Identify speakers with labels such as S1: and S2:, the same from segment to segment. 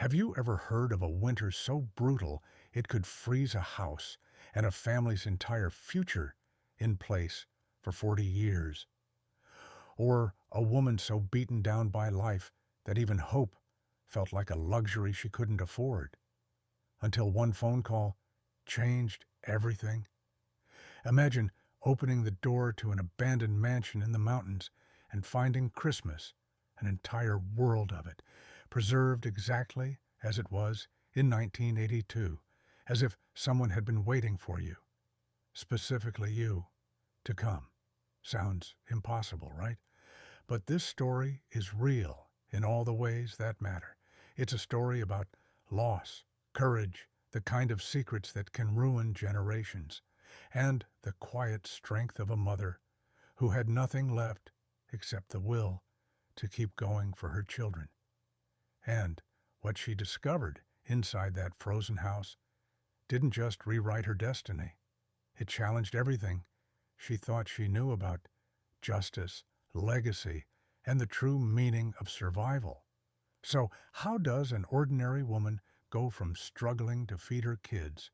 S1: Have you ever heard of a winter so brutal it could freeze a house and a family's entire future in place for 40 years? Or a woman so beaten down by life that even hope felt like a luxury she couldn't afford? Until one phone call changed everything. Imagine opening the door to an abandoned mansion in the mountains and finding Christmas, an entire world of it, preserved exactly as it was in 1982, as if someone had been waiting for you, specifically you, to come. Sounds impossible, right? But this story is real in all the ways that matter. It's a story about loss, courage, the kind of secrets that can ruin generations, and the quiet strength of a mother who had nothing left except the will to keep going for her children. And what she discovered inside that frozen house didn't just rewrite her destiny. It challenged everything she thought she knew about justice, legacy, and the true meaning of survival. So, how does an ordinary woman go from struggling to feed her kids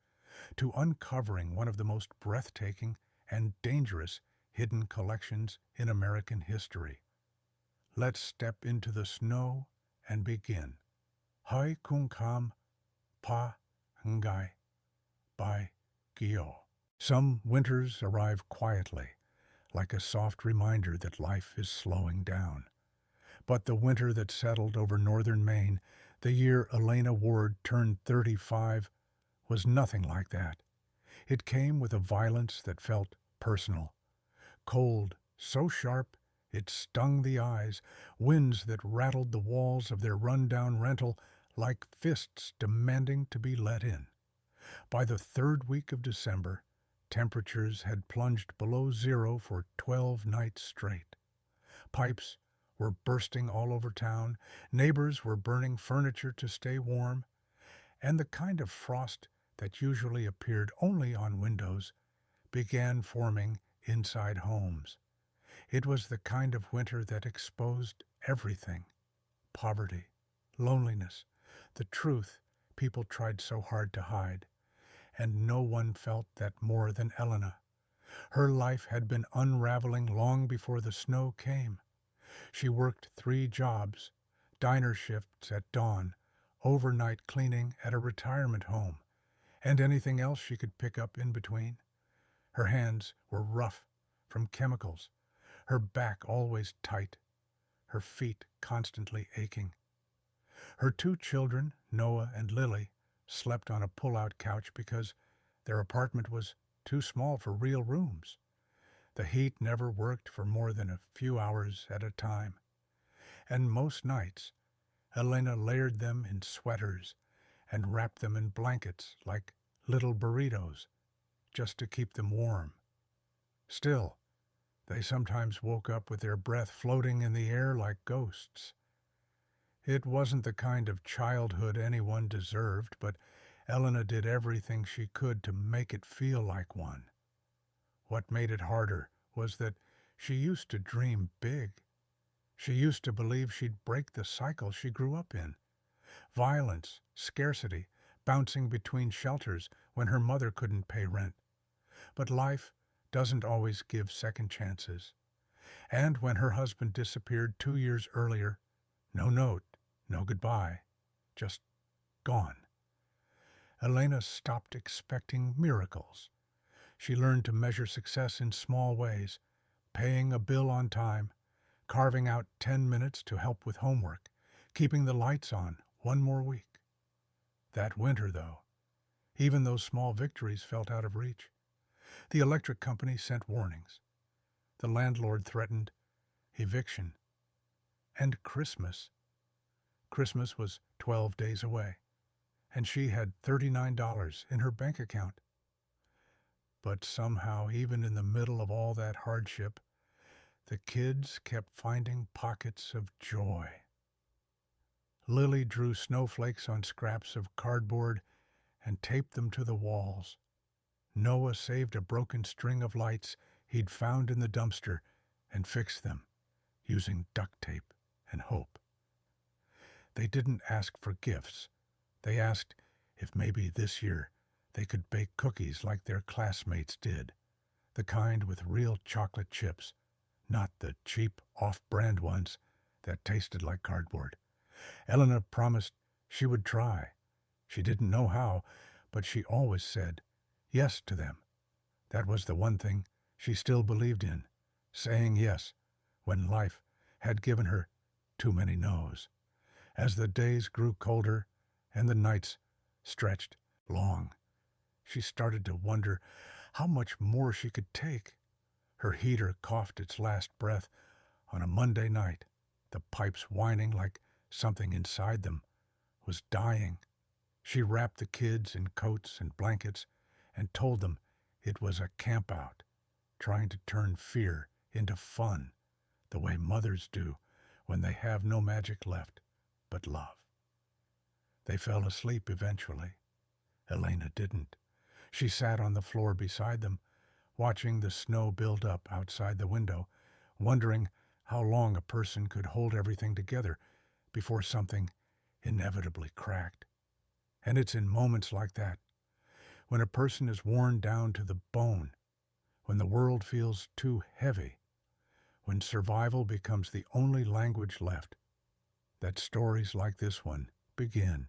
S1: to uncovering one of the most breathtaking and dangerous hidden collections in American history? Let's step into the snow and begin. Hai kung kam pa ngai by Gyo. Some winters arrive quietly, like a soft reminder that life is slowing down. But the winter that settled over northern Maine, the year Elena Ward turned 35, was nothing like that. It came with a violence that felt personal. Cold, so sharp it stung the eyes, winds that rattled the walls of their run-down rental like fists demanding to be let in. By the third week of December, temperatures had plunged below zero for 12 nights straight. Pipes were bursting all over town, neighbors were burning furniture to stay warm, and the kind of frost that usually appeared only on windows began forming inside homes. It was the kind of winter that exposed everything: poverty, loneliness, the truth people tried so hard to hide. And no one felt that more than Elena. Her life had been unraveling long before the snow came. She worked 3 jobs, diner shifts at dawn, overnight cleaning at a retirement home, and anything else she could pick up in between. Her hands were rough from chemicals, her back always tight, her feet constantly aching. Her 2 children, Noah and Lily, slept on a pull-out couch because their apartment was too small for real rooms. The heat never worked for more than a few hours at a time. And most nights, Elena layered them in sweaters and wrapped them in blankets like little burritos, just to keep them warm. Still, they sometimes woke up with their breath floating in the air like ghosts. It wasn't the kind of childhood anyone deserved, but Elena did everything she could to make it feel like one. What made it harder was that she used to dream big. She used to believe she'd break the cycle she grew up in. Violence, scarcity, bouncing between shelters when her mother couldn't pay rent. But life doesn't always give second chances. And when her husband disappeared 2 years earlier, no note, no goodbye, just gone. Elena stopped expecting miracles. She learned to measure success in small ways: paying a bill on time, carving out 10 minutes to help with homework, keeping the lights on 1 more week. That winter, though, even those small victories felt out of reach. The electric company sent warnings. The landlord threatened eviction. And Christmas was 12 days away, and she had $39 in her bank account. But somehow, even in the middle of all that hardship, the kids kept finding pockets of joy. Lily drew snowflakes on scraps of cardboard and taped them to the walls. Noah saved a broken string of lights he'd found in the dumpster and fixed them using duct tape and hope. They didn't ask for gifts, They asked if maybe this year they could bake cookies like their classmates did, the kind with real chocolate chips, not the cheap off-brand ones that tasted like cardboard. Elena promised she would try. She didn't know how, but she always said yes to them. That was the one thing she still believed in, saying yes when life had given her too many no's. As the days grew colder and the nights stretched long, she started to wonder how much more she could take. Her heater coughed its last breath on a Monday night, the pipes whining like something inside them was dying. She wrapped the kids in coats and blankets and told them it was a campout, trying to turn fear into fun, the way mothers do when they have no magic left but love. They fell asleep eventually. Elena didn't. She sat on the floor beside them, watching the snow build up outside the window, wondering how long a person could hold everything together before something inevitably cracked. And it's in moments like that, when a person is worn down to the bone, when the world feels too heavy, when survival becomes the only language left, that stories like this one begin.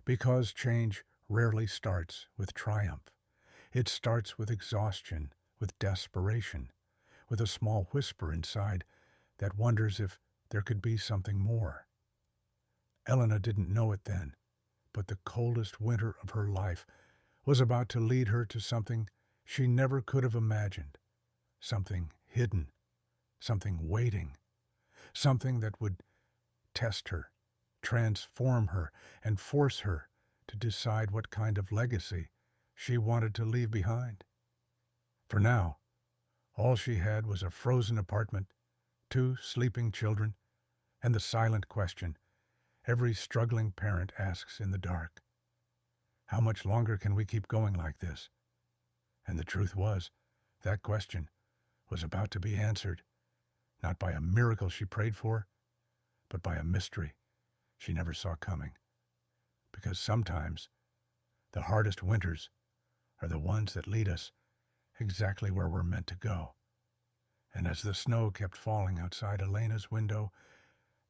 S1: Because change rarely starts with triumph. It starts with exhaustion, with desperation, with a small whisper inside that wonders if there could be something more. Elena didn't know it then, but the coldest winter of her life was about to lead her to something she never could have imagined, something hidden, something waiting, something that would test her, transform her, and force her to decide what kind of legacy she wanted to leave behind. For now, all she had was a frozen apartment, 2 sleeping children, and the silent question every struggling parent asks in the dark. How much longer can we keep going like this? And the truth was, that question was about to be answered, not by a miracle she prayed for, but by a mystery she never saw coming. Because sometimes the hardest winters are the ones that lead us exactly where we're meant to go. And as the snow kept falling outside Elena's window,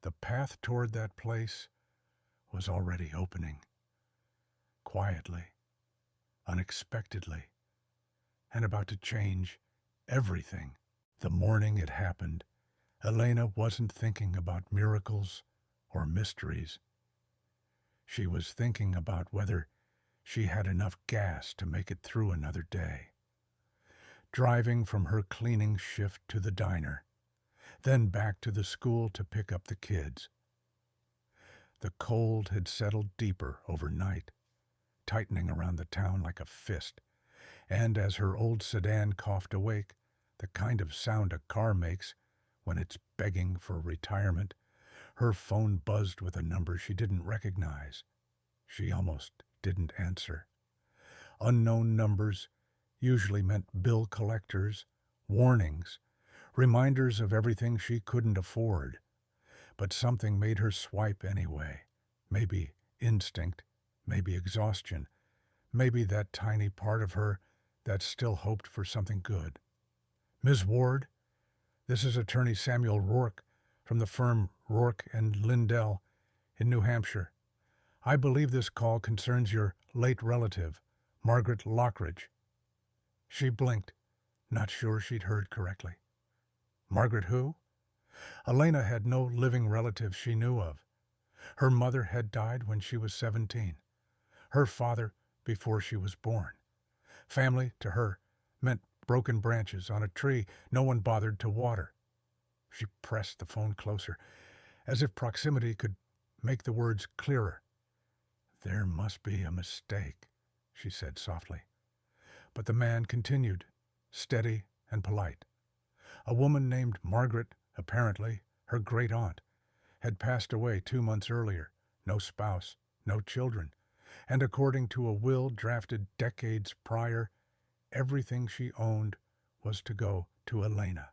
S1: the path toward that place was already opening. Quietly, unexpectedly, and about to change everything. The morning it happened, Elena wasn't thinking about miracles or mysteries. She was thinking about whether she had enough gas to make it through another day. Driving from her cleaning shift to the diner, then back to the school to pick up the kids. The cold had settled deeper overnight, tightening around the town like a fist, and as her old sedan coughed awake, the kind of sound a car makes when it's begging for retirement, her phone buzzed with a number she didn't recognize. She almost didn't answer. Unknown numbers usually meant bill collectors, warnings, reminders of everything she couldn't afford. But something made her swipe anyway. Maybe instinct, maybe exhaustion, maybe that tiny part of her that still hoped for something good. Ms. Ward, this is Attorney Samuel Rourke from the firm Rourke and Lindell in New Hampshire. I believe this call concerns your late relative, Margaret Lockridge. She blinked, not sure she'd heard correctly. Margaret who? Elena had no living relatives she knew of. Her mother had died when she was 17. Her father before she was born. Family, to her, meant broken branches on a tree no one bothered to water. She pressed the phone closer, as if proximity could make the words clearer. There must be a mistake, she said softly. But the man continued, steady and polite. A woman named Margaret, apparently her great-aunt, had passed away 2 months earlier, no spouse, no children, and according to a will drafted decades prior, everything she owned was to go to Elena.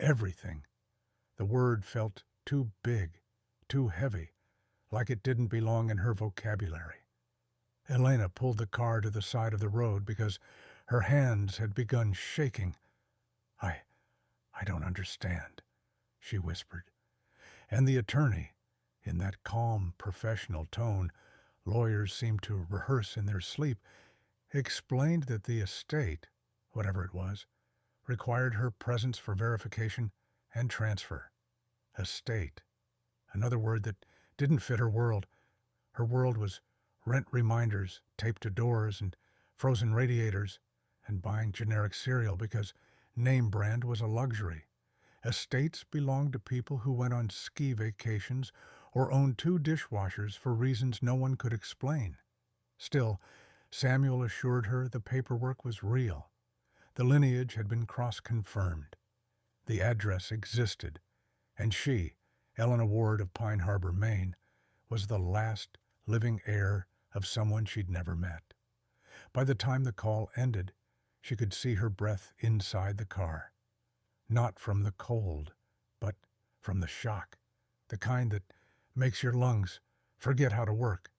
S1: Everything. The word felt too big, too heavy, like it didn't belong in her vocabulary. Elena pulled the car to the side of the road because her hands had begun shaking. I I don't understand, she whispered. And the attorney, in that calm, professional tone lawyers seemed to rehearse in their sleep, explained that the estate, whatever it was, required her presence for verification and transfer. Estate. Another word that didn't fit her world. Her world was rent reminders taped to doors and frozen radiators and buying generic cereal because name brand was a luxury. Estates belonged to people who went on ski vacations or owned 2 dishwashers for reasons no one could explain. Still, Samuel assured her the paperwork was real. The lineage had been cross-confirmed. The address existed, and she, Elena Ward of Pine Harbor, Maine, was the last living heir of someone she'd never met. By the time the call ended, she could see her breath inside the car. Not from the cold, but from the shock, the kind that makes your lungs forget how to work.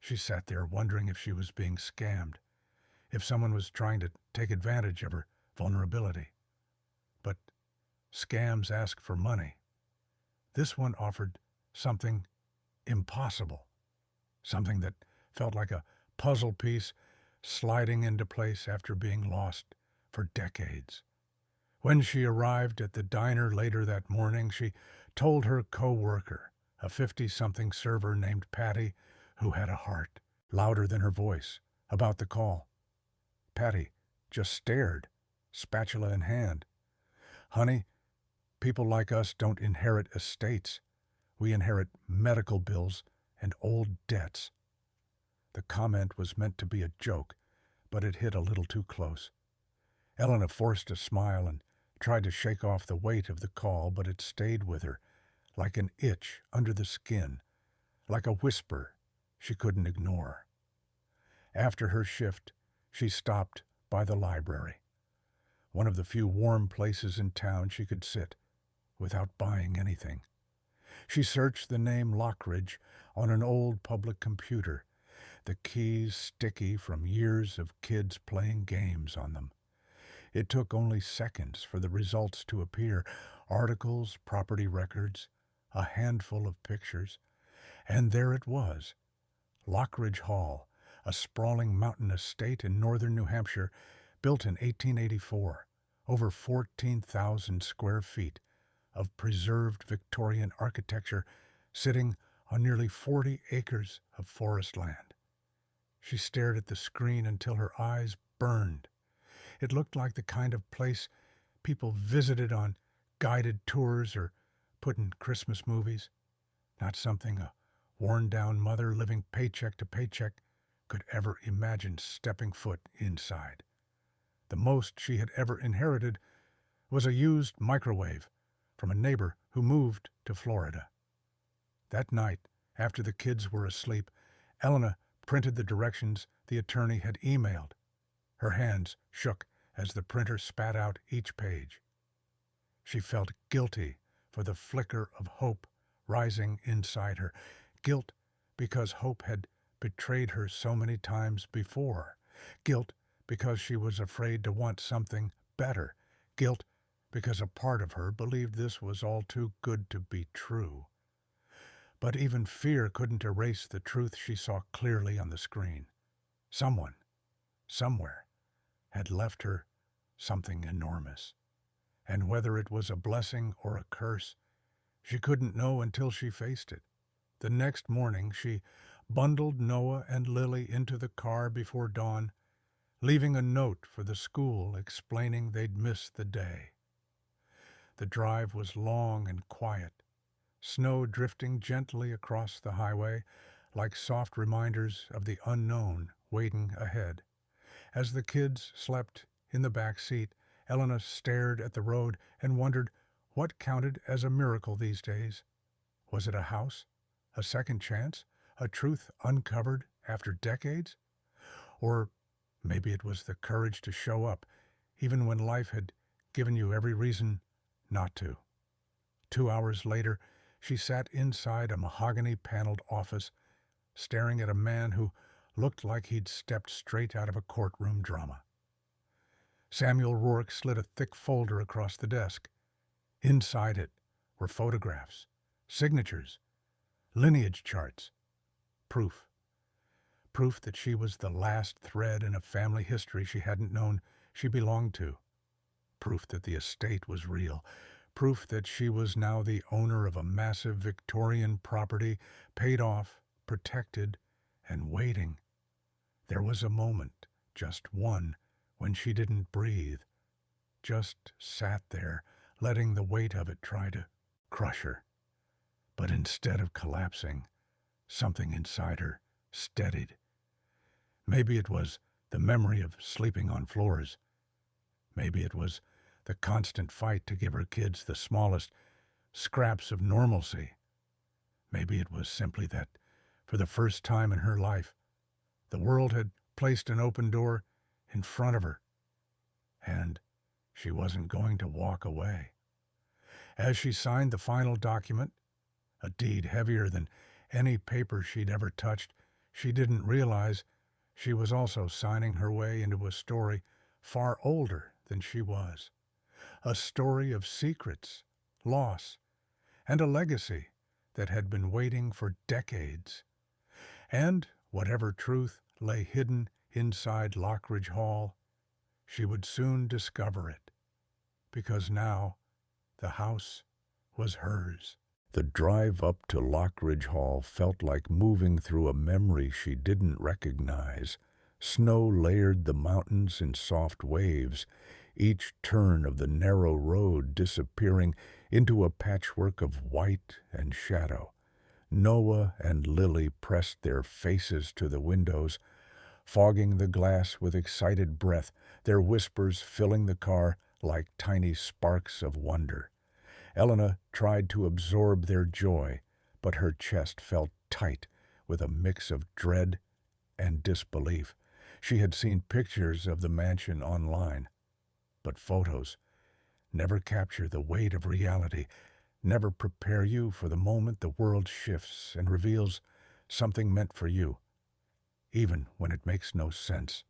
S1: She sat there wondering if she was being scammed, if someone was trying to take advantage of her vulnerability. But scams ask for money. This one offered something impossible, something that felt like a puzzle piece sliding into place after being lost for decades. When she arrived at the diner later that morning, she told her co-worker, a 50-something server named Patty, who had a heart, louder than her voice, about the call. Patty just stared, spatula in hand. Honey, people like us don't inherit estates. We inherit medical bills and old debts. The comment was meant to be a joke, but it hit a little too close. Elena forced a smile and tried to shake off the weight of the call, but it stayed with her, like an itch under the skin, like a whisper she couldn't ignore. After her shift, she stopped by the library, one of the few warm places in town she could sit without buying anything. She searched the name Lockridge on an old public computer, the keys sticky from years of kids playing games on them. It took only seconds for the results to appear, articles, property records, a handful of pictures, and there it was, Lockridge Hall, a sprawling mountain estate in northern New Hampshire, built in 1884, over 14,000 square feet of preserved Victorian architecture sitting on nearly 40 acres of forest land. She stared at the screen until her eyes burned. It looked like the kind of place people visited on guided tours or put in Christmas movies, not something a worn-down mother living paycheck to paycheck could ever imagine stepping foot inside. The most she had ever inherited was a used microwave from a neighbor who moved to Florida. That night, after the kids were asleep, Elena printed the directions the attorney had emailed. Her hands shook as the printer spat out each page. She felt guilty for the flicker of hope rising inside her. Guilt because hope had betrayed her so many times before. Guilt because she was afraid to want something better. Guilt because a part of her believed this was all too good to be true. But even fear couldn't erase the truth she saw clearly on the screen. Someone, somewhere, had left her something enormous. And whether it was a blessing or a curse, she couldn't know until she faced it. The next morning, she bundled Noah and Lily into the car before dawn, leaving a note for the school explaining they'd missed the day. The drive was long and quiet, snow drifting gently across the highway like soft reminders of the unknown waiting ahead. As the kids slept in the back seat, Elena stared at the road and wondered what counted as a miracle these days. Was it a house? A second chance? A truth uncovered after decades? Or maybe it was the courage to show up, even when life had given you every reason not to. 2 hours later, She sat inside a mahogany-paneled office, staring at a man who looked like he'd stepped straight out of a courtroom drama. Samuel Rourke slid a thick folder across the desk. Inside it were photographs, signatures, lineage charts, proof. Proof that she was the last thread in a family history she hadn't known she belonged to. Proof that the estate was real. Proof that she was now the owner of a massive Victorian property, paid off, protected, and waiting. There was a moment, just one, when she didn't breathe, just sat there, letting the weight of it try to crush her. But instead of collapsing, something inside her steadied. Maybe it was the memory of sleeping on floors. Maybe it was the constant fight to give her kids the smallest scraps of normalcy. Maybe it was simply that, for the first time in her life, the world had placed an open door in front of her, and she wasn't going to walk away. As she signed the final document, a deed heavier than any paper she'd ever touched, she didn't realize she was also signing her way into a story far older than she was. A story of secrets, loss, and a legacy that had been waiting for decades. And whatever truth lay hidden inside Lockridge Hall, she would soon discover it, because now the house was hers. The drive up to Lockridge Hall felt like moving through a memory she didn't recognize. Snow layered the mountains in soft waves, each turn of the narrow road disappearing into a patchwork of white and shadow. Noah and Lily pressed their faces to the windows, fogging the glass with excited breath, their whispers filling the car like tiny sparks of wonder. Elena tried to absorb their joy, but her chest felt tight with a mix of dread and disbelief. She had seen pictures of the mansion online, but photos never capture the weight of reality, never prepare you for the moment the world shifts and reveals something meant for you, even when it makes no sense.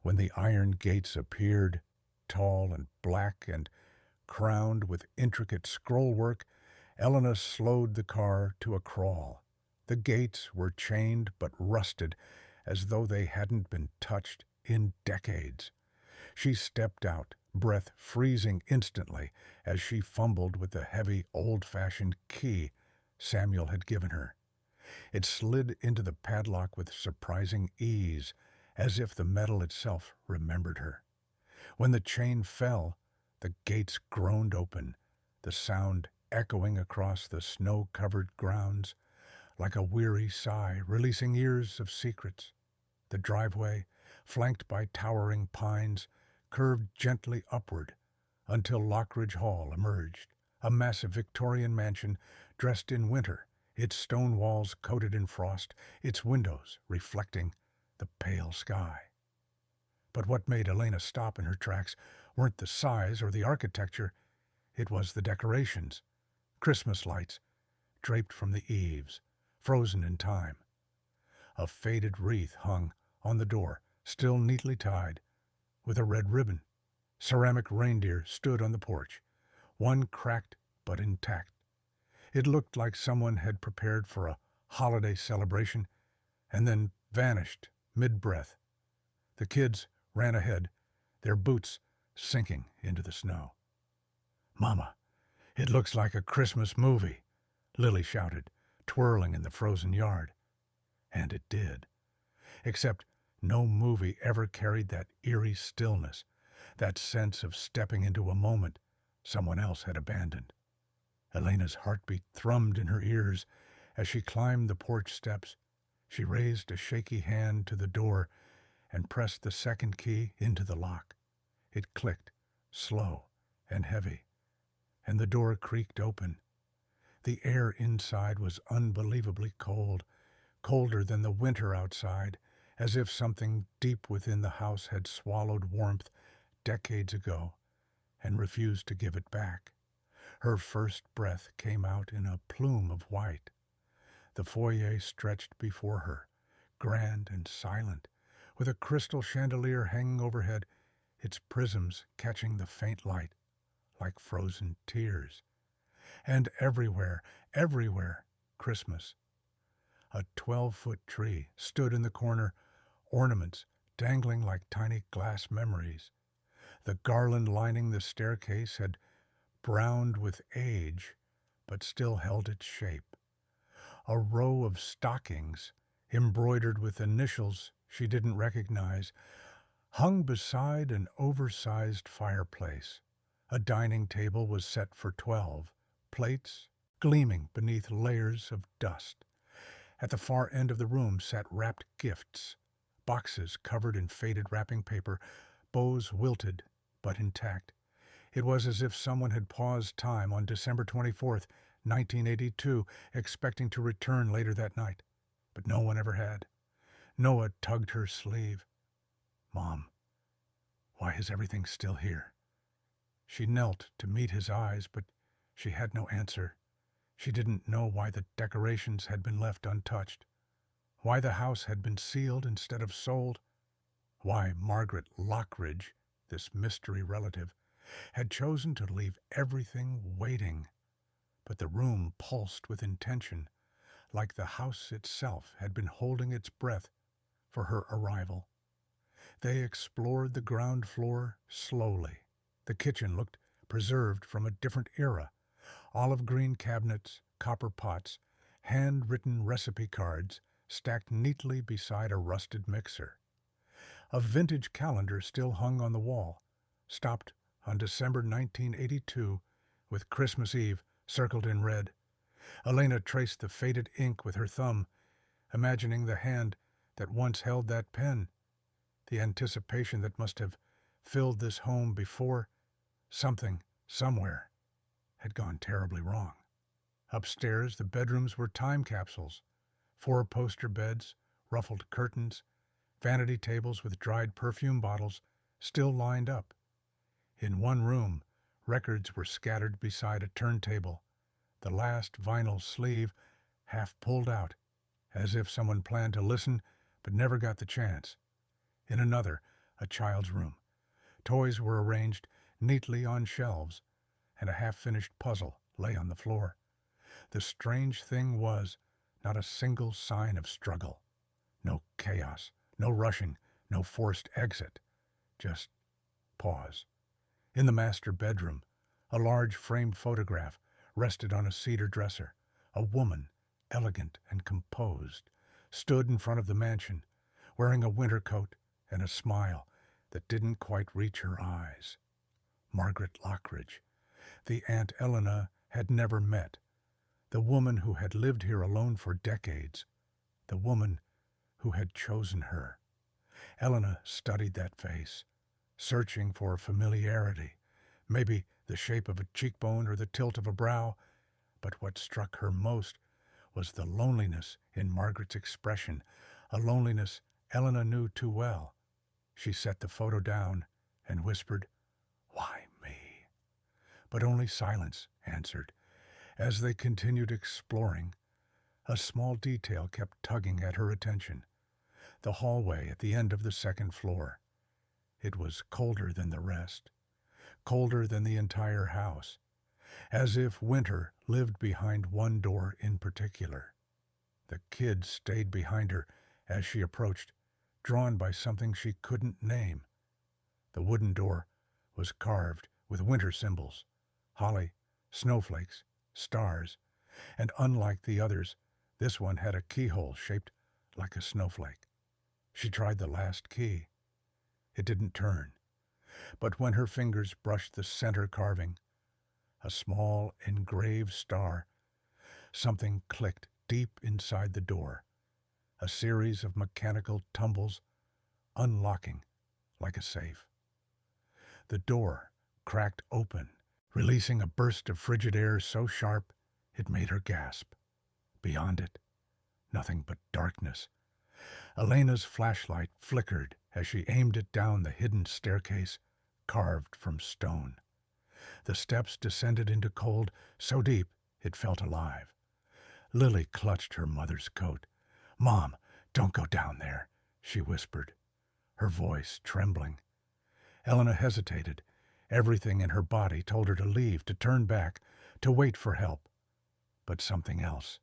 S1: When the iron gates appeared, tall and black and crowned with intricate scrollwork, Elena slowed the car to a crawl. The gates were chained but rusted, as though they hadn't been touched in decades. She stepped out, breath freezing instantly, as she fumbled with the heavy, old-fashioned key Samuel had given her. It slid into the padlock with surprising ease, as if the metal itself remembered her. When the chain fell, the gates groaned open, the sound echoing across the snow-covered grounds like a weary sigh, releasing years of secrets. The driveway, flanked by towering pines, curved gently upward until Lockridge Hall emerged, a massive Victorian mansion dressed in winter, its stone walls coated in frost, its windows reflecting the pale sky. But what made Elena stop in her tracks weren't the size or the architecture, it was the decorations. Christmas lights draped from the eaves, frozen in time. A faded wreath hung on the door, still neatly tied, with a red ribbon. Ceramic reindeer stood on the porch, one cracked but intact. It looked like someone had prepared for a holiday celebration and then vanished mid-breath. The kids ran ahead, their boots sinking into the snow. "Mama, it looks like a Christmas movie," Lily shouted, twirling in the frozen yard. And it did. Except no movie ever carried that eerie stillness, that sense of stepping into a moment someone else had abandoned. Elena's heartbeat thrummed in her ears as she climbed the porch steps. She raised a shaky hand to the door and pressed the second key into the lock. It clicked, slow and heavy, and the door creaked open. The air inside was unbelievably cold, colder than the winter outside, as if something deep within the house had swallowed warmth decades ago and refused to give it back. Her first breath came out in a plume of white. The foyer stretched before her, grand and silent, with a crystal chandelier hanging overhead, its prisms catching the faint light like frozen tears. And everywhere, everywhere, Christmas. A 12-foot tree stood in the corner, ornaments dangling like tiny glass memories. The garland lining the staircase had browned with age, but still held its shape. A row of stockings, embroidered with initials she didn't recognize, hung beside an oversized fireplace. A dining table was set for 12, plates gleaming beneath layers of dust. At the far end of the room sat wrapped gifts, boxes covered in faded wrapping paper, bows wilted but intact. It was as if someone had paused time on December 24th, 1982, expecting to return later that night. But no one ever had. Noah tugged her sleeve. "Mom, why is everything still here?" She knelt to meet his eyes, but she had no answer. She didn't know why the decorations had been left untouched, why the house had been sealed instead of sold, why Margaret Lockridge, this mystery relative, had chosen to leave everything waiting. But the room pulsed with intention, like the house itself had been holding its breath for her arrival. They explored the ground floor slowly. The kitchen looked preserved from a different era. Olive green cabinets, copper pots, handwritten recipe cards stacked neatly beside a rusted mixer. A vintage calendar still hung on the wall, stopped on December 1982 with Christmas Eve circled in red. Elena traced the faded ink with her thumb, imagining the hand that once held that pen, the anticipation that must have filled this home before something, somewhere, had gone terribly wrong. Upstairs, the bedrooms were time capsules. 4-poster beds, ruffled curtains, vanity tables with dried perfume bottles still lined up. In one room, records were scattered beside a turntable, the last vinyl sleeve half pulled out, as if someone planned to listen but never got the chance. In another, a child's room, toys were arranged neatly on shelves, and a half-finished puzzle lay on the floor. The strange thing was, not a single sign of struggle. No chaos, no rushing, no forced exit. Just pause. In the master bedroom, a large framed photograph rested on a cedar dresser. A woman, elegant and composed, stood in front of the mansion, wearing a winter coat and a smile that didn't quite reach her eyes. Margaret Lockridge, the Aunt Elena had never met, the woman who had lived here alone for decades, the woman who had chosen her. Elena studied that face, searching for familiarity, maybe the shape of a cheekbone or the tilt of a brow, but what struck her most was the loneliness in Margaret's expression, a loneliness Elena knew too well. She set the photo down and whispered, "Why me?" But only silence answered. As they continued exploring, a small detail kept tugging at her attention. The hallway at the end of the second floor. It was colder than the rest, colder than the entire house, as if winter lived behind one door in particular. The kid stayed behind her as she approached, drawn by something she couldn't name. The wooden door was carved with winter symbols, holly, snowflakes, stars, and unlike the others, this one had a keyhole shaped like a snowflake. She tried the last key. It didn't turn, but when her fingers brushed the center carving, a small engraved star, something clicked deep inside the door, a series of mechanical tumbles, unlocking like a safe. The door cracked open, releasing a burst of frigid air so sharp it made her gasp. Beyond it, nothing but darkness. Elena's flashlight flickered as she aimed it down the hidden staircase, carved from stone. The steps descended into cold so deep it felt alive. Lily clutched her mother's coat. "Mom, don't go down there," she whispered, her voice trembling. Elena hesitated. Everything in her body told her to leave, to turn back, to wait for help. But something else,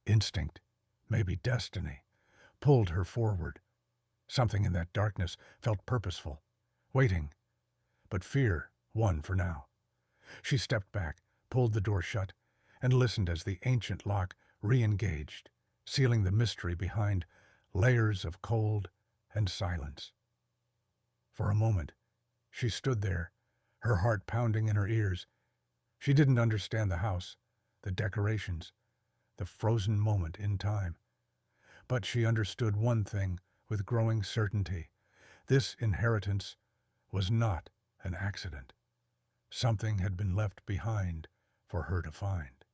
S1: instinct, maybe destiny, pulled her forward. Something in that darkness felt purposeful, waiting. But fear won for now. She stepped back, pulled the door shut, and listened as the ancient lock re-engaged, sealing the mystery behind layers of cold and silence. For a moment, she stood there, her heart pounding in her ears. She didn't understand the house, the decorations, the frozen moment in time. But she understood one thing with growing certainty. This inheritance was not an accident. Something had been left behind for her to find.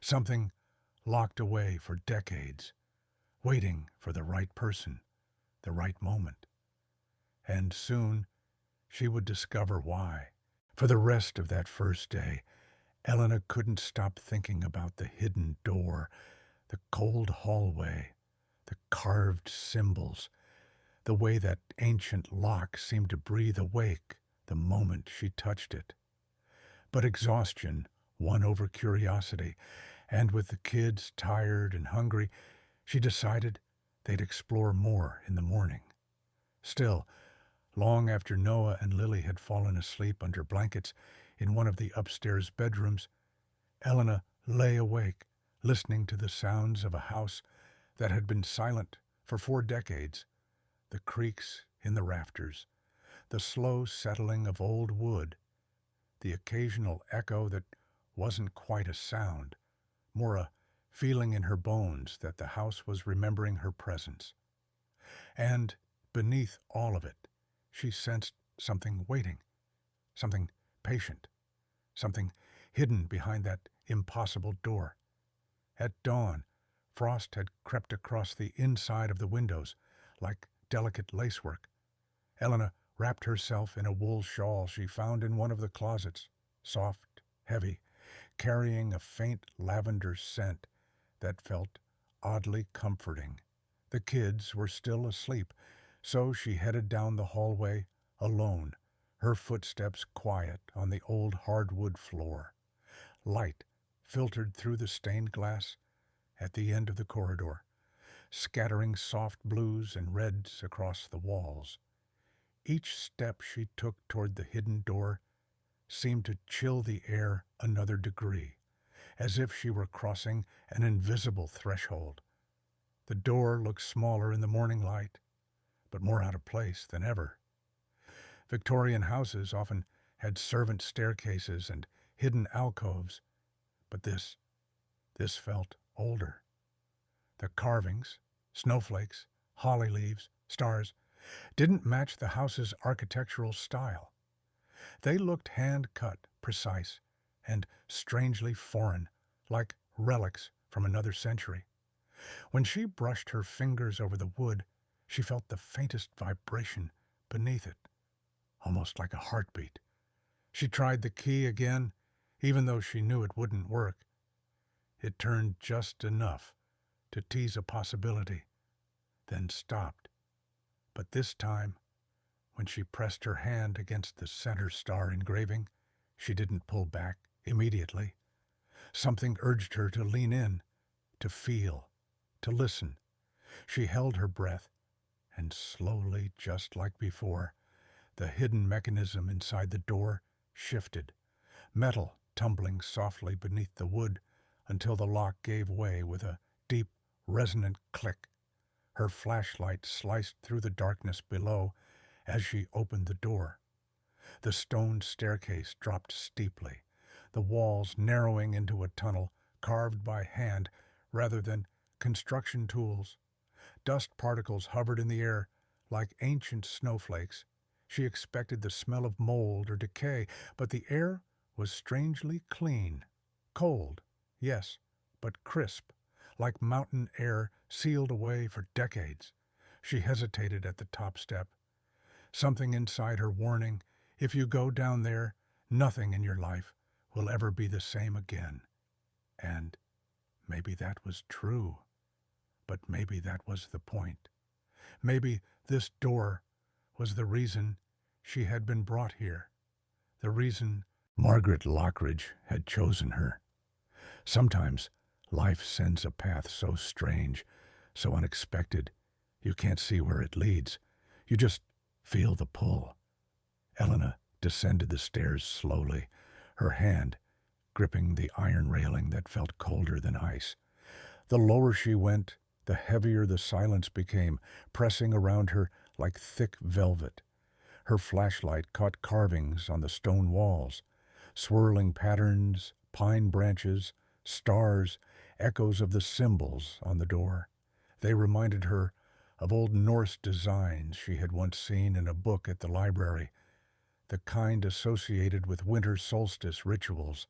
S1: Something locked away for decades, waiting for the right person, the right moment. And soon she would discover why. For the rest of that first day, Elena couldn't stop thinking about the hidden door, the cold hallway, the carved symbols, the way that ancient lock seemed to breathe awake the moment she touched it. But exhaustion won over curiosity, and with the kids tired and hungry, she decided they'd explore more in the morning. Still, long after Noah and Lily had fallen asleep under blankets in one of the upstairs bedrooms, Elena lay awake, listening to the sounds of a house that had been silent for 4 decades, the creaks in the rafters, the slow settling of old wood, the occasional echo that wasn't quite a sound, more a feeling in her bones that the house was remembering her presence. And beneath all of it, she sensed something waiting, something patient, something hidden behind that impossible door. At dawn, frost had crept across the inside of the windows like delicate lacework. Elena wrapped herself in a wool shawl she found in one of the closets, soft, heavy, carrying a faint lavender scent that felt oddly comforting. The kids were still asleep, so she headed down the hallway alone, her footsteps quiet on the old hardwood floor. Light filtered through the stained glass at the end of the corridor, scattering soft blues and reds across the walls. Each step she took toward the hidden door seemed to chill the air another degree, as if she were crossing an invisible threshold. The door looked smaller in the morning light, but more out of place than ever. Victorian houses often had servant staircases and hidden alcoves, but this felt older. The carvings, snowflakes, holly leaves, stars, didn't match the house's architectural style. They looked hand-cut, precise, and strangely foreign, like relics from another century. When she brushed her fingers over the wood, she felt the faintest vibration beneath it, almost like a heartbeat. She tried the key again, even though she knew it wouldn't work. It turned just enough to tease a possibility, then stopped. But this time, when she pressed her hand against the center star engraving, she didn't pull back immediately. Something urged her to lean in, to feel, to listen. She held her breath, and slowly, just like before, the hidden mechanism inside the door shifted, metal tumbling softly beneath the wood until the lock gave way with a deep, resonant click. Her flashlight sliced through the darkness below as she opened the door. The stone staircase dropped steeply, the walls narrowing into a tunnel carved by hand rather than construction tools. Dust particles hovered in the air like ancient snowflakes. She expected the smell of mold or decay, but the air was strangely clean. Cold, yes, but crisp, like mountain air sealed away for decades. She hesitated at the top step. Something inside her warning, if you go down there, Nothing in your life will ever be the same again. And maybe that was true, but maybe that was the point. Maybe this door was the reason she had been brought here, the reason Margaret Lockridge had chosen her. Sometimes life sends a path so strange, so unexpected, you can't see where it leads. You just feel the pull. Elena descended the stairs slowly, her hand gripping the iron railing that felt colder than ice. The lower she went, the heavier the silence became, pressing around her like thick velvet. Her flashlight caught carvings on the stone walls, swirling patterns, pine branches, stars, echoes of the symbols on the door. They reminded her of old Norse designs she had once seen in a book at the library, the kind associated with winter solstice rituals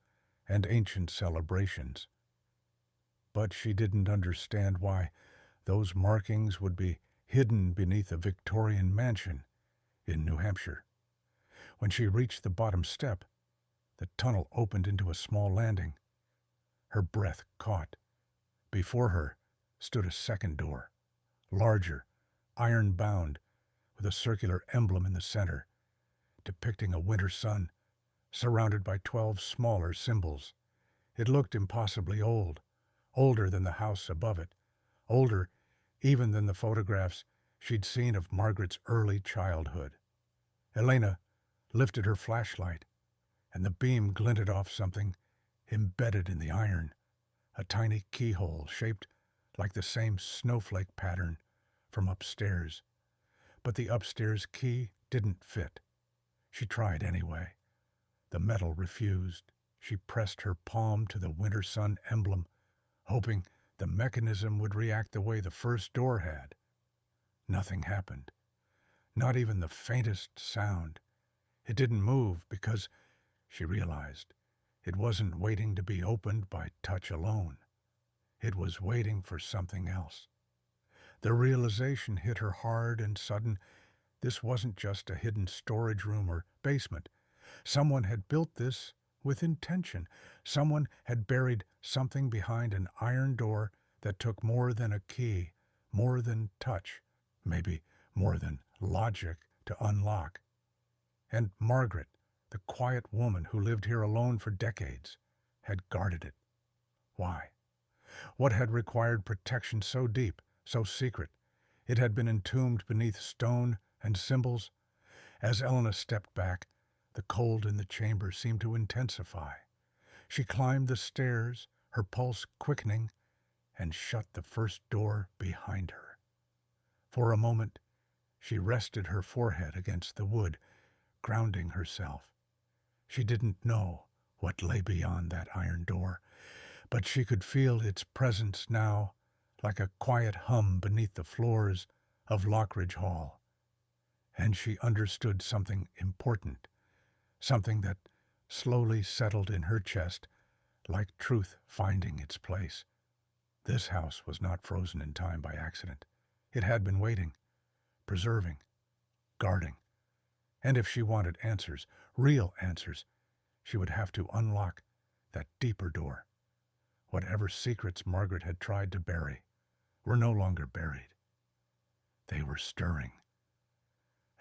S1: and ancient celebrations. But she didn't understand why those markings would be hidden beneath a Victorian mansion in New Hampshire. When she reached the bottom step, the tunnel opened into a small landing. Her breath caught. Before her stood a second door, larger, iron-bound, with a circular emblem in the center, depicting a winter sun surrounded by 12 smaller symbols. It looked impossibly old, older than the house above it, older even than the photographs she'd seen of Margaret's early childhood. Elena lifted her flashlight, and the beam glinted off something embedded in the iron, a tiny keyhole shaped like the same snowflake pattern from upstairs. But the upstairs key didn't fit. She tried anyway. The metal refused. She pressed her palm to the winter sun emblem, hoping the mechanism would react the way the first door had. Nothing happened. Not even the faintest sound. It didn't move because, she realized, it wasn't waiting to be opened by touch alone. It was waiting for something else. The realization hit her hard and sudden. This wasn't just a hidden storage room or basement. Someone had built this with intention. Someone had buried something behind an iron door that took more than a key, more than touch, maybe more than logic to unlock. And Margaret, the quiet woman who lived here alone for decades, had guarded it. Why? What had required protection so deep, so secret? It had been entombed beneath stone and symbols. As Elena stepped back, the cold in the chamber seemed to intensify. She climbed the stairs, her pulse quickening, and shut the first door behind her. For a moment, she rested her forehead against the wood, grounding herself. She didn't know what lay beyond that iron door, but she could feel its presence now, like a quiet hum beneath the floors of Lockridge Hall. And she understood something important, something that slowly settled in her chest, like truth finding its place. This house was not frozen in time by accident. It had been waiting, preserving, guarding. And if she wanted answers, real answers, she would have to unlock that deeper door. Whatever secrets Margaret had tried to bury were no longer buried. They were stirring.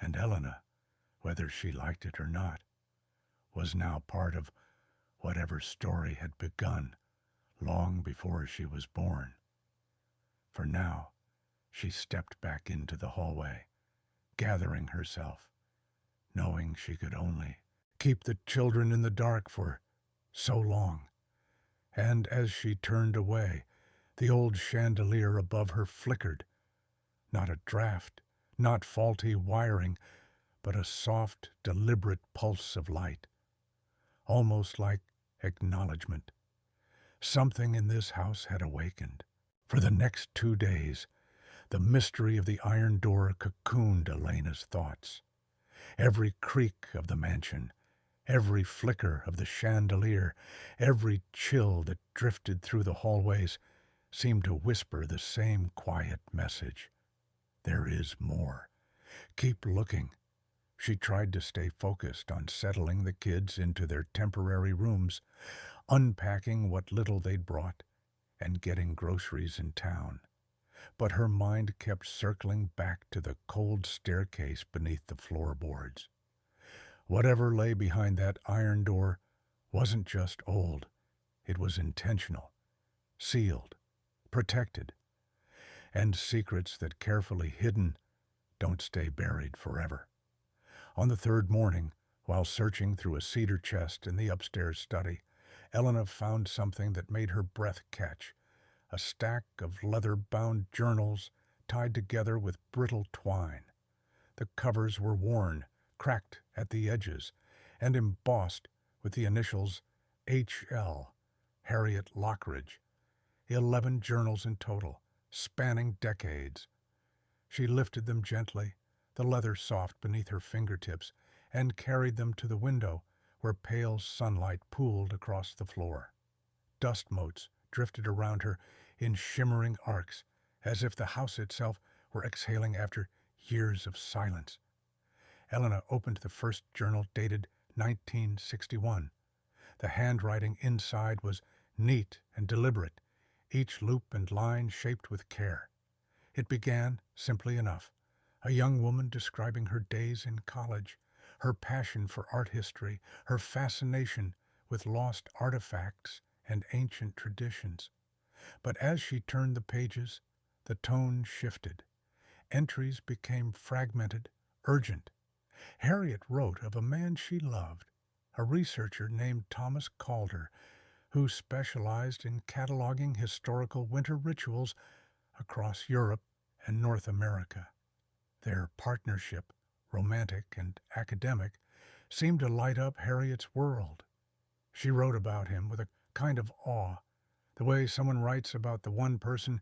S1: And Elena, whether she liked it or not, was now part of whatever story had begun long before she was born. For now, she stepped back into the hallway, gathering herself, knowing she could only keep the children in the dark for so long. And as she turned away, the old chandelier above her flickered. Not a draft, not faulty wiring, but a soft, deliberate pulse of light. Almost like acknowledgement. Something in this house had awakened. For the next 2 days, the mystery of the iron door cocooned Elena's thoughts. Every creak of the mansion, every flicker of the chandelier, every chill that drifted through the hallways seemed to whisper the same quiet message. There is more. Keep looking. She tried to stay focused on settling the kids into their temporary rooms, unpacking what little they'd brought, and getting groceries in town. But her mind kept circling back to the cold staircase beneath the floorboards. Whatever lay behind that iron door wasn't just old, it was intentional, sealed, protected, and secrets that carefully hidden don't stay buried forever. On the third morning, while searching through a cedar chest in the upstairs study, Elena found something that made her breath catch: a stack of leather-bound journals tied together with brittle twine. The covers were worn, cracked at the edges, and embossed with the initials H.L., Harriet Lockridge. 11 journals in total, spanning decades. She lifted them gently, the leather soft beneath her fingertips, and carried them to the window, where pale sunlight pooled across the floor. Dust motes drifted around her in shimmering arcs, as if the house itself were exhaling after years of silence. Elena opened the first journal, dated 1961. The handwriting inside was neat and deliberate, each loop and line shaped with care. It began simply enough: a young woman describing her days in college, her passion for art history, her fascination with lost artifacts and ancient traditions. But as she turned the pages, the tone shifted. Entries became fragmented, urgent. Harriet wrote of a man she loved, a researcher named Thomas Calder, who specialized in cataloging historical winter rituals across Europe and North America. Their partnership, romantic and academic, seemed to light up Harriet's world. She wrote about him with a kind of awe, the way someone writes about the one person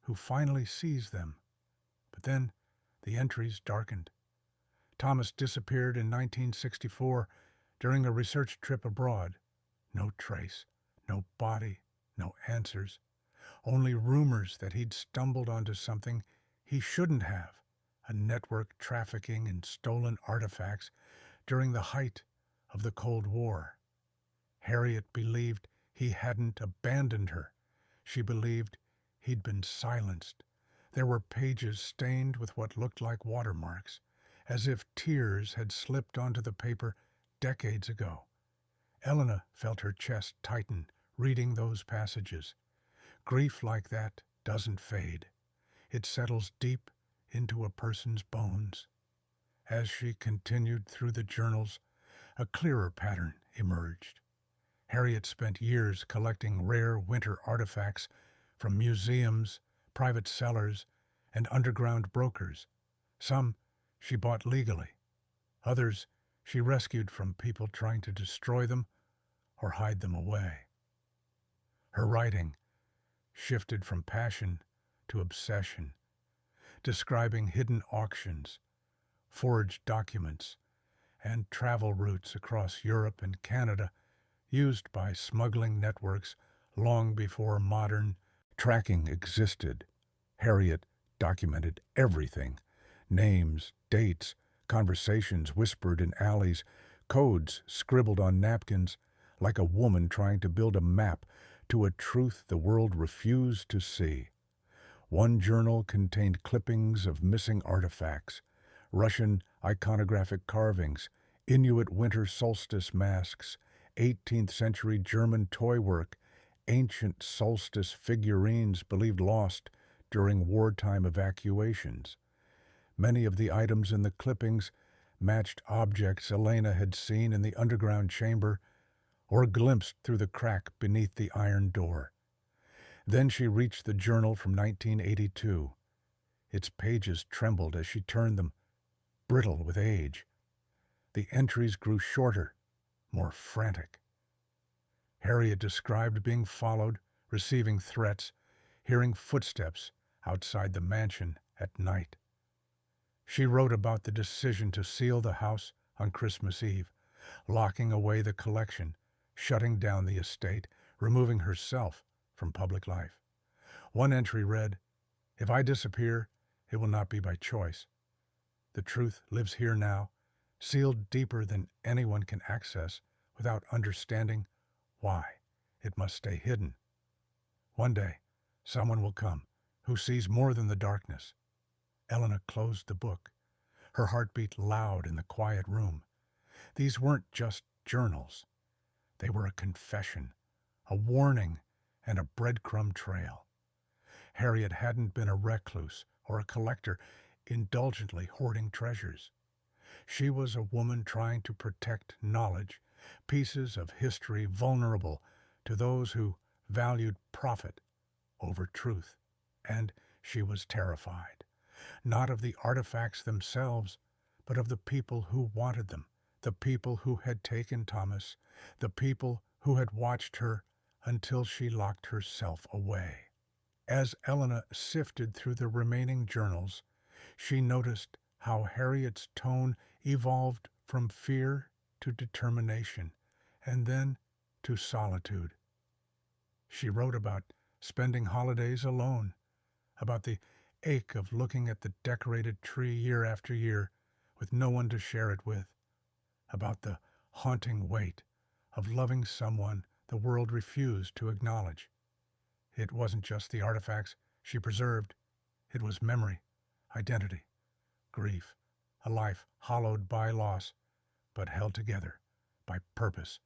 S1: who finally sees them. But then the entries darkened. Thomas disappeared in 1964 during a research trip abroad. No trace, no body, no answers. Only rumors that he'd stumbled onto something he shouldn't have: a network trafficking in stolen artifacts during the height of the Cold War. Harriet believed he hadn't abandoned her. She believed he'd been silenced. There were pages stained with what looked like watermarks, as if tears had slipped onto the paper decades ago. Elena felt her chest tighten, reading those passages. Grief like that doesn't fade. It settles deep into a person's bones. As she continued through the journals, a clearer pattern emerged. Harriet spent years collecting rare winter artifacts from museums, private sellers, and underground brokers. Some she bought legally. Others she rescued from people trying to destroy them or hide them away. Her writing shifted from passion to obsession, describing hidden auctions, forged documents, and travel routes across Europe and Canada used by smuggling networks long before modern tracking existed. Harriet documented everything: names, dates, conversations whispered in alleys, codes scribbled on napkins, like a woman trying to build a map to a truth the world refused to see. One journal contained clippings of missing artifacts: Russian iconographic carvings, Inuit winter solstice masks, 18th century German toy work, ancient solstice figurines believed lost during wartime evacuations. Many of the items in the clippings matched objects Elena had seen in the underground chamber or glimpsed through the crack beneath the iron door. Then she reached the journal from 1982. Its pages trembled as she turned them, brittle with age. The entries grew shorter, more frantic. Harriet described being followed, receiving threats, hearing footsteps outside the mansion at night. She wrote about the decision to seal the house on Christmas Eve, locking away the collection, shutting down the estate, removing herself from public life. One entry read, "If I disappear, it will not be by choice. The truth lives here now, sealed deeper than anyone can access without understanding why it must stay hidden. One day, someone will come who sees more than the darkness. Elena closed the book, her heartbeat loud in the quiet room. These weren't just journals. They were a confession, a warning, and a breadcrumb trail. Harriet hadn't been a recluse or a collector indulgently hoarding treasures. She was a woman trying to protect knowledge, pieces of history vulnerable to those who valued profit over truth. And she was terrified, not of the artifacts themselves, but of the people who wanted them, the people who had taken Thomas, the people who had watched her until she locked herself away. As Elena sifted through the remaining journals, she noticed how Harriet's tone evolved from fear to determination, and then to solitude. She wrote about spending holidays alone, about the ache of looking at the decorated tree year after year with no one to share it with, about the haunting weight of loving someone the world refused to acknowledge. It wasn't just the artifacts she preserved, it was memory, identity, grief, a life hollowed by loss, but held together by purpose.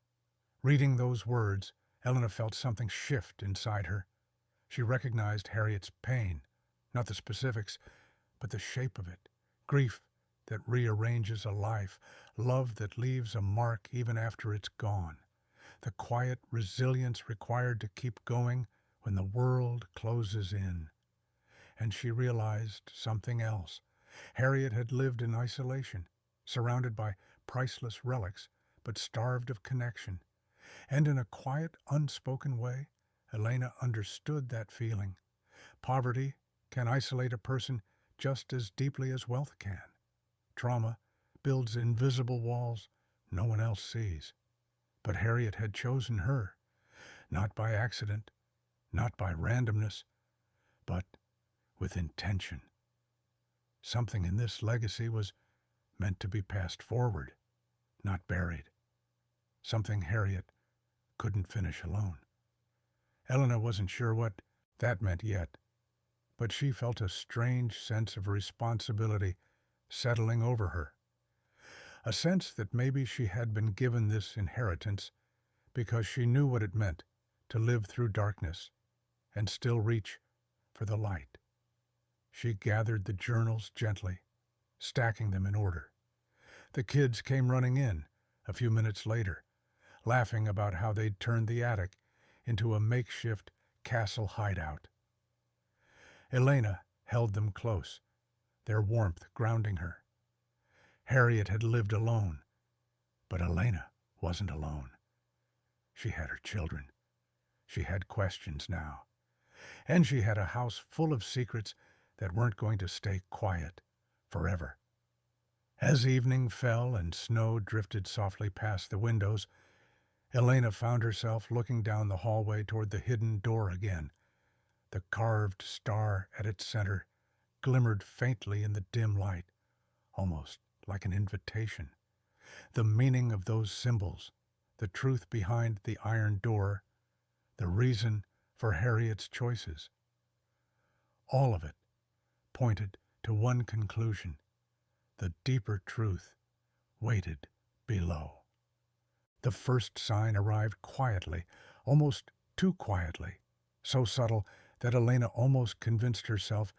S1: Reading those words, Elena felt something shift inside her. She recognized Harriet's pain, not the specifics, but the shape of it. Grief that rearranges a life, love that leaves a mark even after it's gone. The quiet resilience required to keep going when the world closes in. And she realized something else. Harriet had lived in isolation, surrounded by priceless relics, but starved of connection. And in a quiet, unspoken way, Elena understood that feeling. Poverty can isolate a person just as deeply as wealth can. Trauma builds invisible walls no one else sees. But Harriet had chosen her, not by accident, not by randomness, but with intention. Something in this legacy was meant to be passed forward, not buried. Something Harriet couldn't finish alone. Elena wasn't sure what that meant yet, but she felt a strange sense of responsibility settling over her. A sense that maybe she had been given this inheritance because she knew what it meant to live through darkness and still reach for the light. She gathered the journals gently, stacking them in order. The kids came running in a few minutes later, laughing about how they'd turned the attic into a makeshift castle hideout. Elena held them close, their warmth grounding her. Harriet had lived alone, but Elena wasn't alone. She had her children. She had questions now. And she had a house full of secrets that weren't going to stay quiet forever. As evening fell and snow drifted softly past the windows, Elena found herself looking down the hallway toward the hidden door again. The carved star at its center glimmered faintly in the dim light, almost like an invitation. The meaning of those symbols, the truth behind the iron door, the reason for Harriet's choices. All of it pointed to one conclusion: the deeper truth waited below. The first sign arrived quietly, almost too quietly, so subtle that Elena almost convinced herself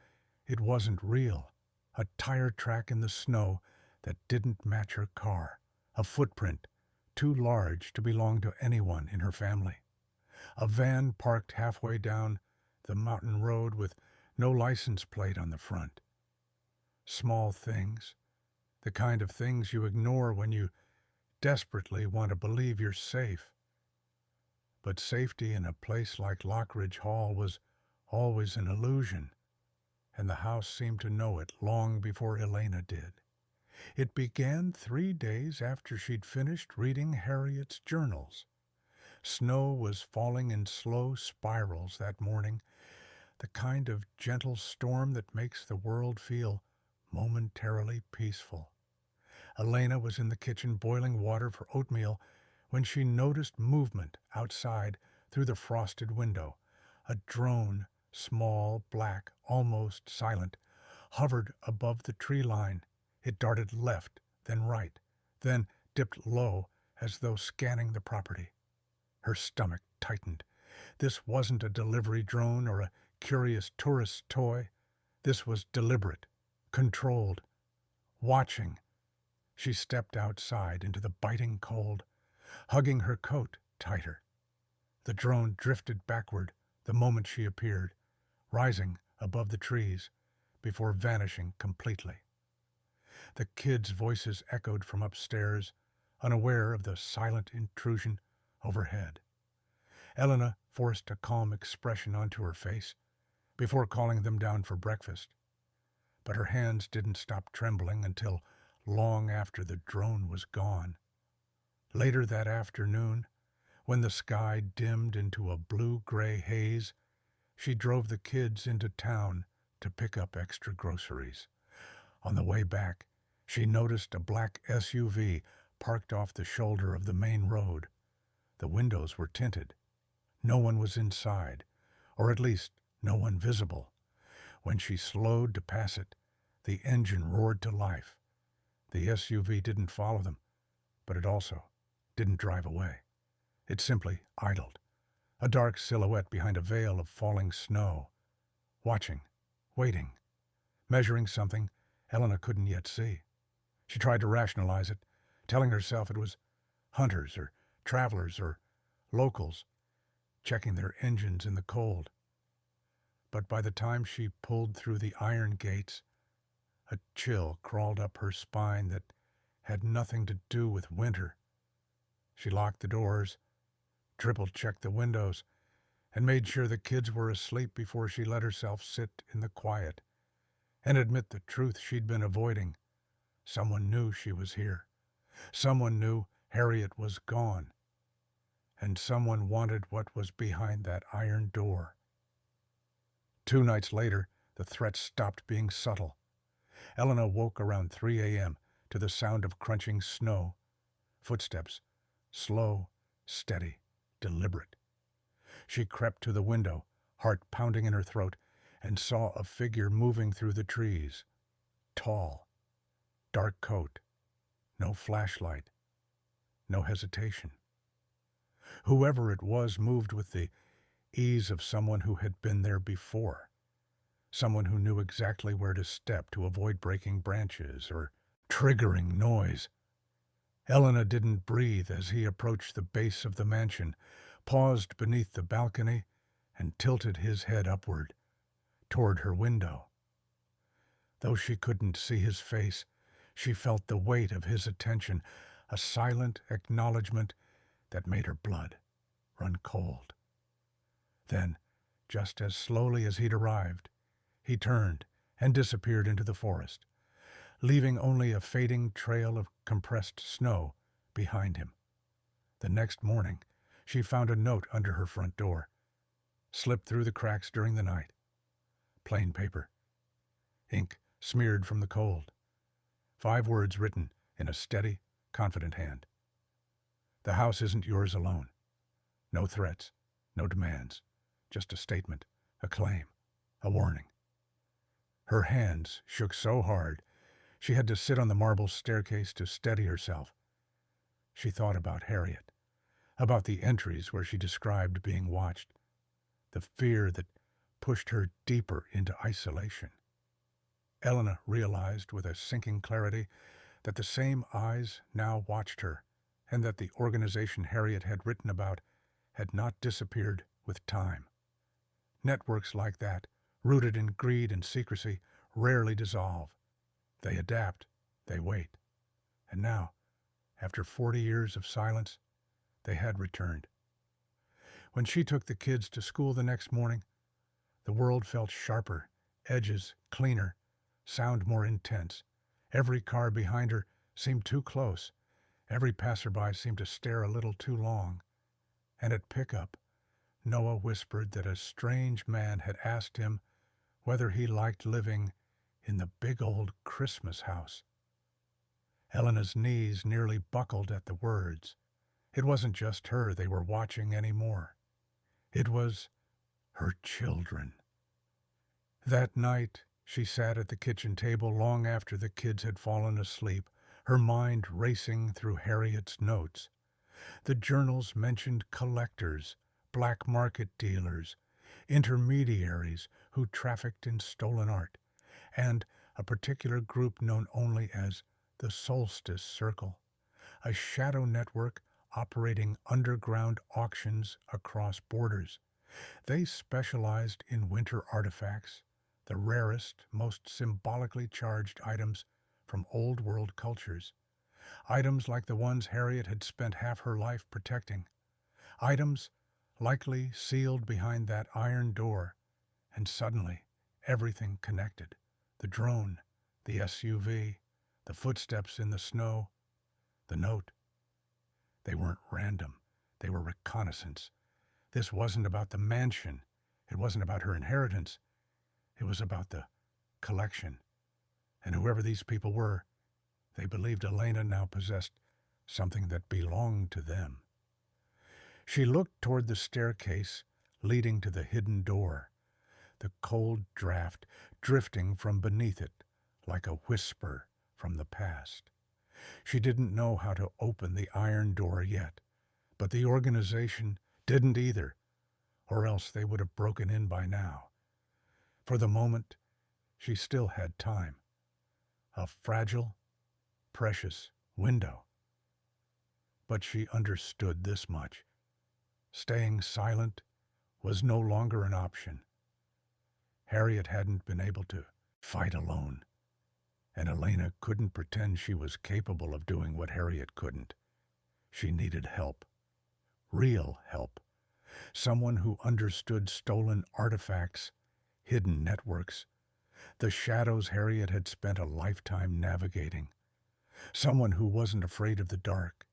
S1: it wasn't real. A tire track in the snow that didn't match her car, a footprint too large to belong to anyone in her family. A van parked halfway down the mountain road with no license plate on the front. Small things, the kind of things you ignore when you desperately want to believe you're safe. But safety in a place like Lockridge Hall was always an illusion, and the house seemed to know it long before Elena did. It began 3 days after she'd finished reading Harriet's journals. Snow was falling in slow spirals that morning, the kind of gentle storm that makes the world feel momentarily peaceful. Elena was in the kitchen boiling water for oatmeal when she noticed movement outside through the frosted window. A drone, small, black, almost silent, hovered above the tree line. It darted left, then right, then dipped low as though scanning the property. Her stomach tightened. This wasn't a delivery drone or a curious tourist's toy. This was deliberate, controlled, watching. She stepped outside into the biting cold, hugging her coat tighter. The drone drifted backward the moment she appeared, rising above the trees before vanishing completely. The kids' voices echoed from upstairs, unaware of the silent intrusion overhead. Elena forced a calm expression onto her face before calling them down for breakfast, but her hands didn't stop trembling until long after the drone was gone. Later that afternoon, when the sky dimmed into a blue-gray haze, she drove the kids into town to pick up extra groceries. On the way back, she noticed a black SUV parked off the shoulder of the main road. The windows were tinted. No one was inside, or at least no one visible. When she slowed to pass it, the engine roared to life. The SUV didn't follow them, but it also didn't drive away. It simply idled, a dark silhouette behind a veil of falling snow, watching, waiting, measuring something Elena couldn't yet see. She tried to rationalize it, telling herself it was hunters or travelers or locals checking their engines in the cold. But by the time she pulled through the iron gates, a chill crawled up her spine that had nothing to do with winter. She locked the doors, triple-checked the windows, and made sure the kids were asleep before she let herself sit in the quiet and admit the truth she'd been avoiding. Someone knew she was here. Someone knew Harriet was gone. And someone wanted what was behind that iron door. 2 nights later, the threat stopped being subtle. Elena woke around 3 a.m. to the sound of crunching snow, footsteps, slow, steady, deliberate. She crept to the window, heart pounding in her throat, and saw a figure moving through the trees. Tall, dark coat, no flashlight, no hesitation. Whoever it was moved with the ease of someone who had been there before, someone who knew exactly where to step to avoid breaking branches or triggering noise. Elena didn't breathe as he approached the base of the mansion, paused beneath the balcony, and tilted his head upward, toward her window. Though she couldn't see his face, she felt the weight of his attention, a silent acknowledgement that made her blood run cold. Then, just as slowly as he'd arrived, he turned and disappeared into the forest, leaving only a fading trail of compressed snow behind him. The next morning, she found a note under her front door, slipped through the cracks during the night. Plain paper, ink smeared from the cold, 5 words written in a steady, confident hand. The house isn't yours alone. No threats, no demands, just a statement, a claim, a warning. Her hands shook so hard, she had to sit on the marble staircase to steady herself. She thought about Harriet, about the entries where she described being watched, the fear that pushed her deeper into isolation. Elena realized with a sinking clarity that the same eyes now watched her, and that the organization Harriet had written about had not disappeared with time. Networks like that, rooted in greed and secrecy, rarely dissolve. They adapt, they wait. And now, after 40 years of silence, they had returned. When she took the kids to school the next morning, the world felt sharper, edges cleaner, sound more intense. Every car behind her seemed too close. Every passerby seemed to stare a little too long. And at pickup, Noah whispered that a strange man had asked him whether he liked living in the big old Christmas house. Elena's knees nearly buckled at the words. It wasn't just her they were watching anymore. It was her children. That night, she sat at the kitchen table long after the kids had fallen asleep, her mind racing through Harriet's notes. The journals mentioned collectors, black market dealers, intermediaries who trafficked in stolen art, and a particular group known only as the Solstice Circle, a shadow network operating underground auctions across borders. They specialized in winter artifacts, the rarest, most symbolically charged items from old world cultures. Items like the ones Harriet had spent half her life protecting. Items likely sealed behind that iron door. And suddenly, everything connected. The drone, the SUV, the footsteps in the snow, the note. They weren't random. They were reconnaissance. This wasn't about the mansion. It wasn't about her inheritance. It was about the collection. And whoever these people were, they believed Elena now possessed something that belonged to them. She looked toward the staircase leading to the hidden door, the cold draft drifting from beneath it like a whisper from the past. She didn't know how to open the iron door yet, but the organization didn't either, or else they would have broken in by now. For the moment, she still had time. A fragile, precious window. But she understood this much. Staying silent was no longer an option. Harriet hadn't been able to fight alone, and Elena couldn't pretend she was capable of doing what Harriet couldn't. She needed help. Real help. Someone who understood stolen artifacts, hidden networks, the shadows Harriet had spent a lifetime navigating. Someone who wasn't afraid of the dark.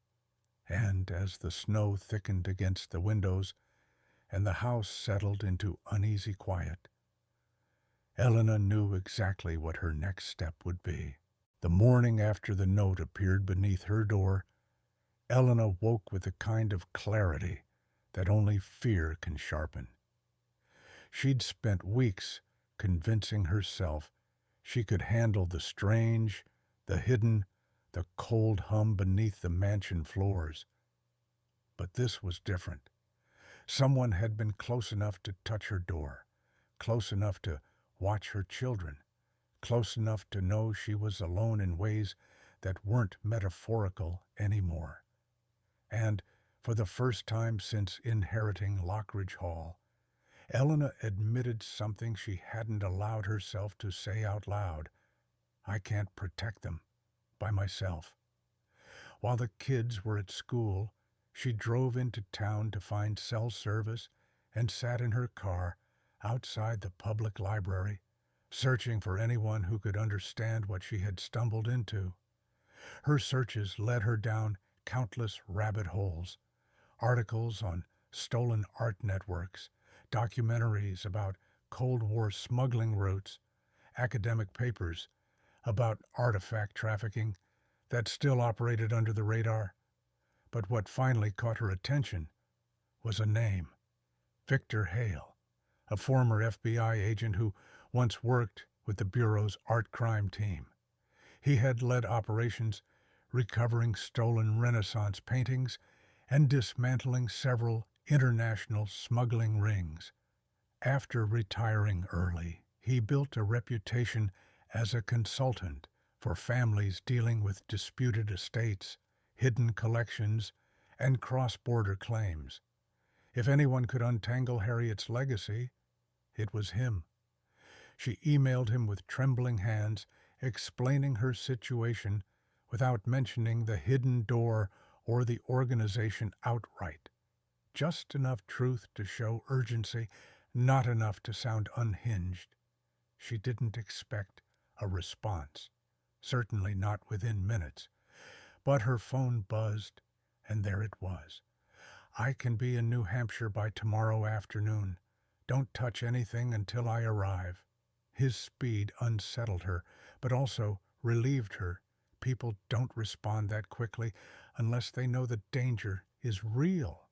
S1: And as the snow thickened against the windows and the house settled into uneasy quiet, Elena knew exactly what her next step would be. The morning after the note appeared beneath her door, Elena woke with the kind of clarity that only fear can sharpen. She'd spent weeks convincing herself she could handle the strange, the hidden, the cold hum beneath the mansion floors. But this was different. Someone had been close enough to touch her door, close enough to watch her children, close enough to know she was alone in ways that weren't metaphorical anymore. And, for the first time since inheriting Lockridge Hall, Elena admitted something she hadn't allowed herself to say out loud. I can't protect them by myself. While the kids were at school, she drove into town to find cell service and sat in her car outside the public library, searching for anyone who could understand what she had stumbled into. Her searches led her down countless rabbit holes, articles on stolen art networks, documentaries about Cold War smuggling routes, academic papers about artifact trafficking that still operated under the radar. But what finally caught her attention was a name, Victor Hale, a former FBI agent who once worked with the Bureau's art crime team. He had led operations recovering stolen Renaissance paintings and dismantling several international smuggling rings. After retiring early, he built a reputation as a consultant for families dealing with disputed estates, hidden collections, and cross-border claims. If anyone could untangle Harriet's legacy, it was him. She emailed him with trembling hands, explaining her situation without mentioning the hidden door or the organization outright. Just enough truth to show urgency, not enough to sound unhinged. She didn't expect a response, certainly not within minutes. But her phone buzzed, and there it was. I can be in New Hampshire by tomorrow afternoon. Don't touch anything until I arrive. His speed unsettled her, but also relieved her, people don't respond that quickly unless they know the danger is real.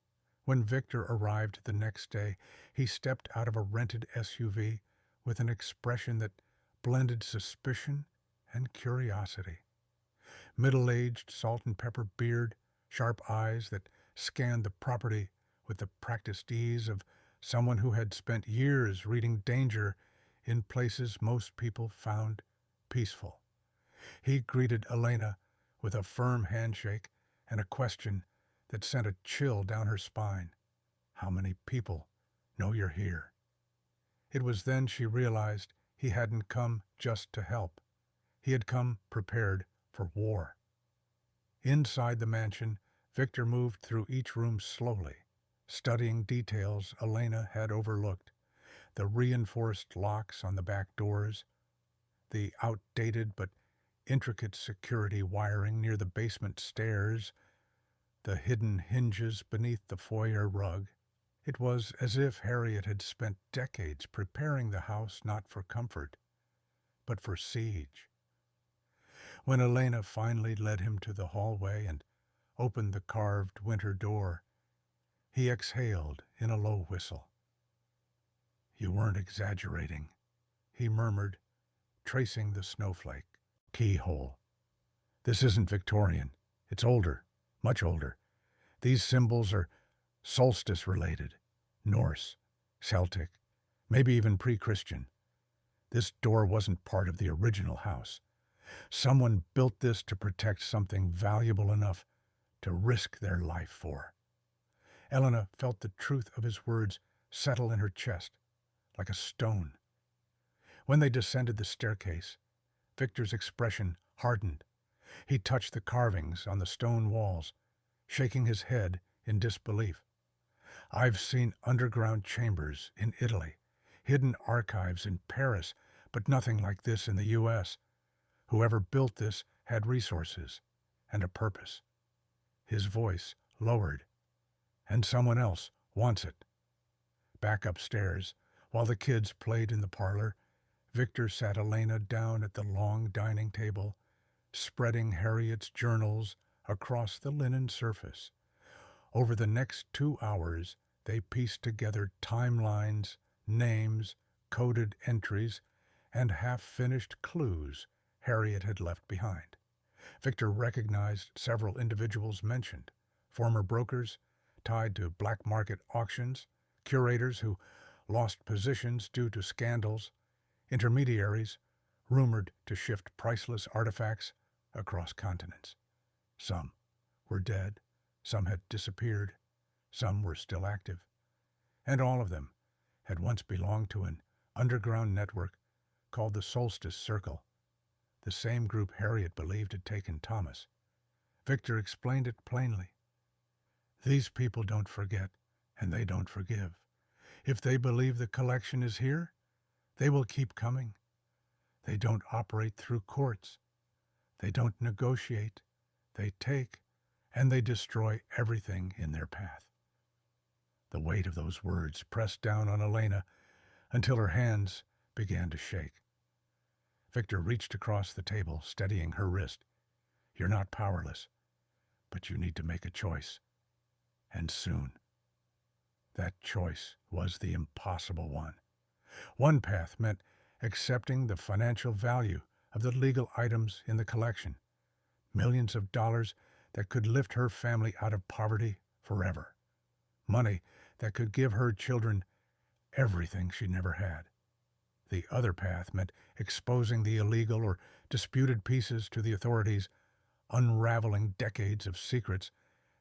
S1: When Victor arrived the next day, he stepped out of a rented SUV with an expression that blended suspicion and curiosity. Middle-aged, salt-and-pepper beard, sharp eyes that scanned the property with the practiced ease of someone who had spent years reading danger in places most people found peaceful. He greeted Elena with a firm handshake and a question that sent a chill down her spine. How many people know you're here? It was then she realized he hadn't come just to help. He had come prepared for war. Inside the mansion, Victor moved through each room slowly, studying details Elena had overlooked. The reinforced locks on the back doors, the outdated but intricate security wiring near the basement stairs, the hidden hinges beneath the foyer rug. It was as if Harriet had spent decades preparing the house not for comfort, but for siege. When Elena finally led him to the hallway and opened the carved winter door, he exhaled in a low whistle. "You weren't exaggerating," he murmured, tracing the snowflake keyhole. "This isn't Victorian. It's older, much older. These symbols are solstice-related, Norse, Celtic, maybe even pre-Christian. This door wasn't part of the original house. Someone built this to protect something valuable enough to risk their life for." Elena felt the truth of his words settle in her chest, like a stone. When they descended the staircase, Victor's expression hardened. He touched the carvings on the stone walls, shaking his head in disbelief. "I've seen underground chambers in Italy, hidden archives in Paris, but nothing like this in the U.S. Whoever built this had resources and a purpose." His voice lowered. "And someone else wants it." Back upstairs, while the kids played in the parlor, Victor sat Elena down at the long dining table, spreading Harriet's journals across the linen surface. Over the next 2 hours, they pieced together timelines, names, coded entries, and half-finished clues Harriet had left behind. Victor recognized several individuals mentioned: former brokers tied to black market auctions, curators who lost positions due to scandals, intermediaries rumored to shift priceless artifacts across continents. Some were dead, some had disappeared, some were still active, and all of them had once belonged to an underground network called the Solstice Circle, the same group Harriet believed had taken Thomas. Victor explained it plainly. "These people don't forget, and they don't forgive. If they believe the collection is here, they will keep coming. They don't operate through courts. They don't negotiate. They take, and they destroy everything in their path." The weight of those words pressed down on Elena until her hands began to shake. Victor reached across the table, steadying her wrist. "You're not powerless, but you need to make a choice. And soon." That choice was the impossible one. One path meant accepting the financial value of the legal items in the collection, millions of dollars that could lift her family out of poverty forever, money that could give her children everything she never had. The other path meant exposing the illegal or disputed pieces to the authorities, unraveling decades of secrets,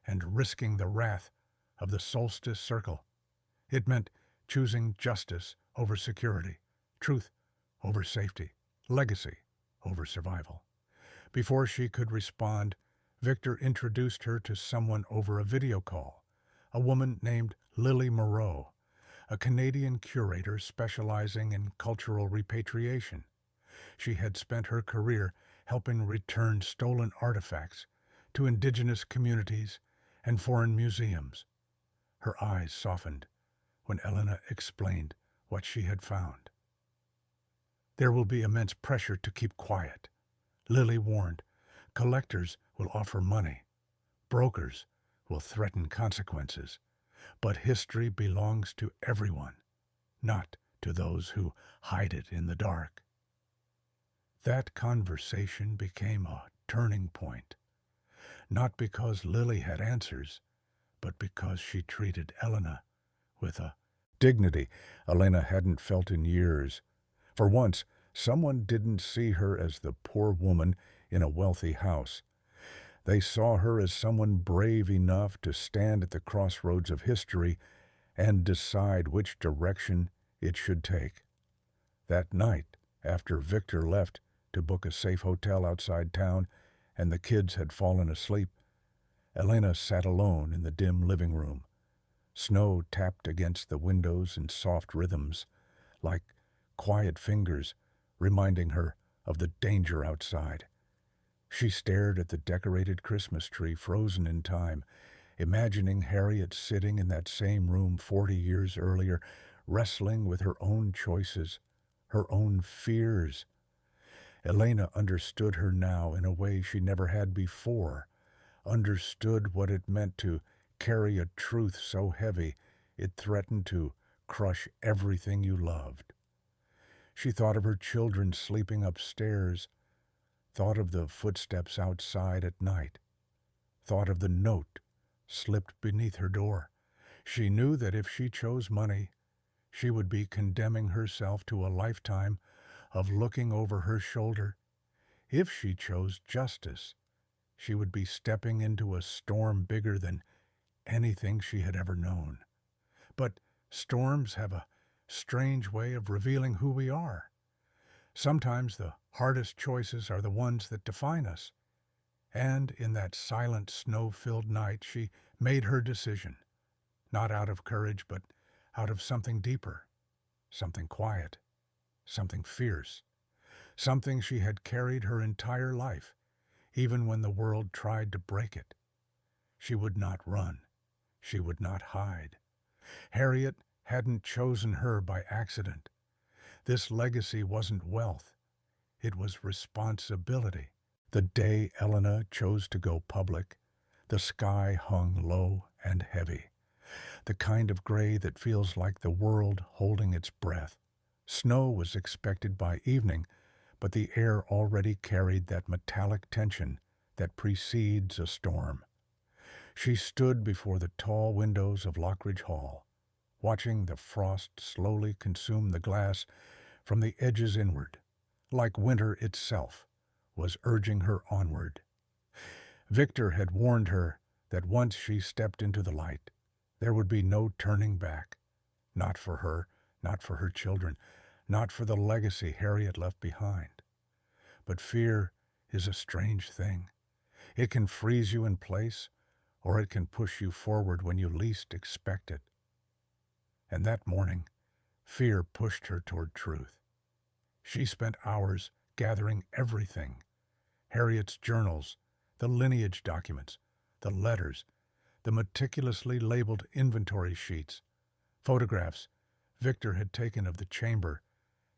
S1: and risking the wrath of the Solstice Circle. It meant choosing justice over security, truth over safety, legacy over survival. Before she could respond, Victor introduced her to someone over a video call, a woman named Lily Moreau, a Canadian curator specializing in cultural repatriation. She had spent her career helping return stolen artifacts to indigenous communities and foreign museums. Her eyes softened when Elena explained what she had found. "There will be immense pressure to keep quiet," Lily warned. Collectors will offer money. Brokers will threaten consequences. But history belongs to everyone, not to those who hide it in the dark. That conversation became a turning point, not because Lily had answers, but because she treated Elena with a dignity Elena hadn't felt in years. For once, someone didn't see her as the poor woman in a wealthy house. They saw her as someone brave enough to stand at the crossroads of history and decide which direction it should take. That night, after Victor left to book a safe hotel outside town and the kids had fallen asleep, Elena sat alone in the dim living room. Snow tapped against the windows in soft rhythms, like quiet fingers reminding her of the danger outside. She stared at the decorated Christmas tree frozen in time, imagining Harriet sitting in that same room 40 years earlier, wrestling with her own choices, her own fears. Elena understood her now in a way she never had before, understood what it meant to carry a truth so heavy it threatened to crush everything you loved. She thought of her children sleeping upstairs, thought of the footsteps outside at night, thought of the note slipped beneath her door. She knew that if she chose money, she would be condemning herself to a lifetime of looking over her shoulder. If she chose justice, she would be stepping into a storm bigger than anything she had ever known. But storms have a strange way of revealing who we are. Sometimes the hardest choices are the ones that define us. And in that silent, snow-filled night, she made her decision, not out of courage, but out of something deeper, something quiet, something fierce, something she had carried her entire life, even when the world tried to break it. She would not run. She would not hide. Harriet hadn't chosen her by accident. This legacy wasn't wealth. It was responsibility. The day Elena chose to go public, the sky hung low and heavy, the kind of gray that feels like the world holding its breath. Snow was expected by evening, but the air already carried that metallic tension that precedes a storm. She stood before the tall windows of Lockridge Hall, watching the frost slowly consume the glass from the edges inward, like winter itself was urging her onward. Victor had warned her that once she stepped into the light, there would be no turning back. Not for her, not for her children, not for the legacy Harriet left behind. But fear is a strange thing. It can freeze you in place, or it can push you forward when you least expect it. And that morning, fear pushed her toward truth. She spent hours gathering everything: Harriet's journals, the lineage documents, the letters, the meticulously labeled inventory sheets, photographs Victor had taken of the chamber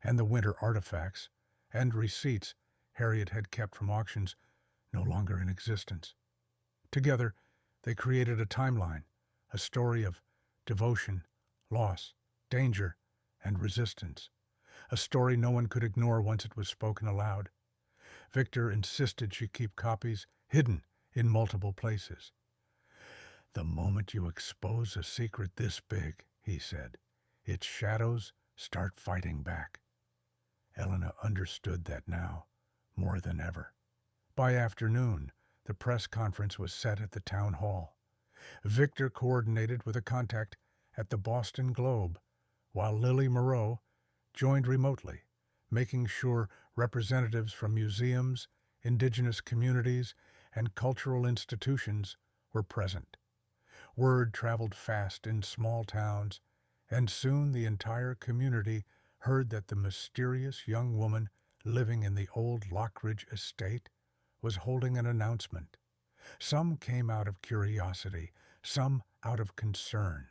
S1: and the winter artifacts, and receipts Harriet had kept from auctions no longer in existence. Together, they created a timeline, a story of devotion, loss, danger, and resistance, a story no one could ignore once it was spoken aloud. Victor insisted she keep copies hidden in multiple places. The moment you expose a secret this big, he said, its shadows start fighting back. Elena understood that now, more than ever. By afternoon, the press conference was set at the town hall. Victor coordinated with a contact at the Boston Globe, while Lily Moreau joined remotely, making sure representatives from museums, indigenous communities, and cultural institutions were present. Word traveled fast in small towns, and soon the entire community heard that the mysterious young woman living in the old Lockridge estate was holding an announcement. Some came out of curiosity, some out of concern,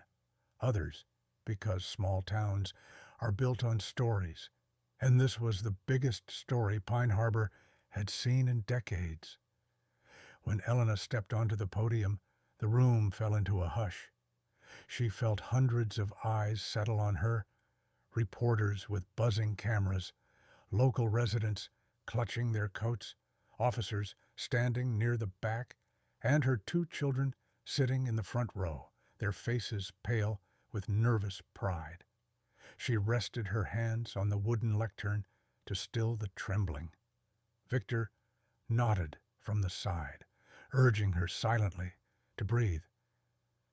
S1: others because small towns are built on stories, and this was the biggest story Pine Harbor had seen in decades. When Elena stepped onto the podium, the room fell into a hush. She felt hundreds of eyes settle on her, reporters with buzzing cameras, local residents clutching their coats, officers standing near the back, and her two children sitting in the front row, their faces pale with nervous pride. She rested her hands on the wooden lectern to still the trembling. Victor nodded from the side, urging her silently to breathe.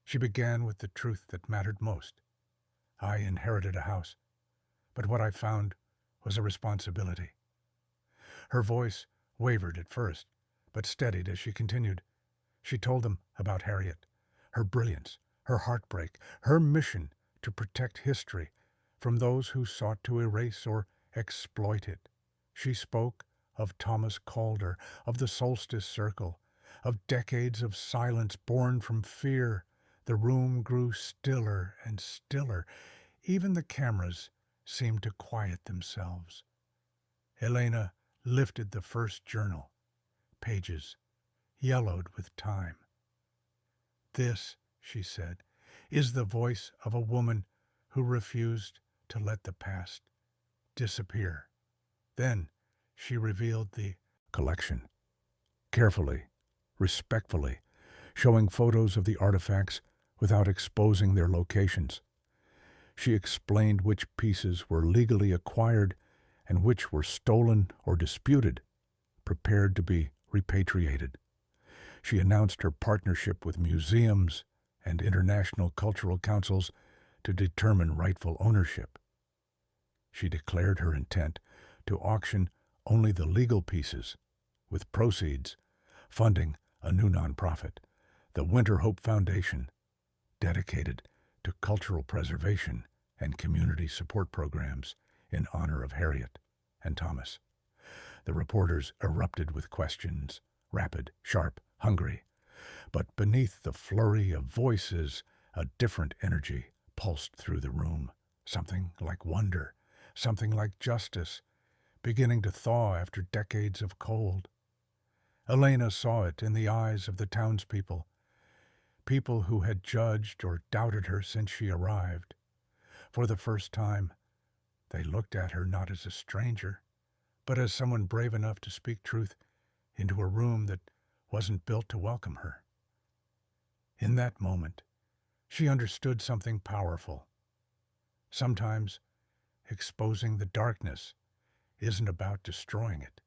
S1: She began with the truth that mattered most. I inherited a house, but what I found was a responsibility. Her voice wavered at first, but steadied as she continued. She told them about Harriet, her brilliance, her heartbreak, her mission to protect history from those who sought to erase or exploit it. She spoke of Thomas Calder, of the Solstice Circle, of decades of silence born from fear. The room grew stiller and stiller. Even the cameras seemed to quiet themselves. Elena lifted the first journal. Pages yellowed with time. "This," she said, "is the voice of a woman who refused to let the past disappear." Then she revealed the collection, carefully, respectfully, showing photos of the artifacts without exposing their locations. She explained which pieces were legally acquired and which were stolen or disputed, prepared to be repatriated. She announced her partnership with museums and international cultural councils to determine rightful ownership. She declared her intent to auction only the legal pieces, with proceeds funding a new nonprofit, the Winter Hope Foundation, dedicated to cultural preservation and community support programs in honor of Harriet and Thomas. The reporters erupted with questions, rapid, sharp, hungry. But beneath the flurry of voices, a different energy pulsed through the room, something like wonder, something like justice, beginning to thaw after decades of cold. Elena saw it in the eyes of the townspeople, people who had judged or doubted her since she arrived. For the first time, they looked at her not as a stranger, but as someone brave enough to speak truth into a room that wasn't built to welcome her. In that moment, she understood something powerful. Sometimes exposing the darkness isn't about destroying it.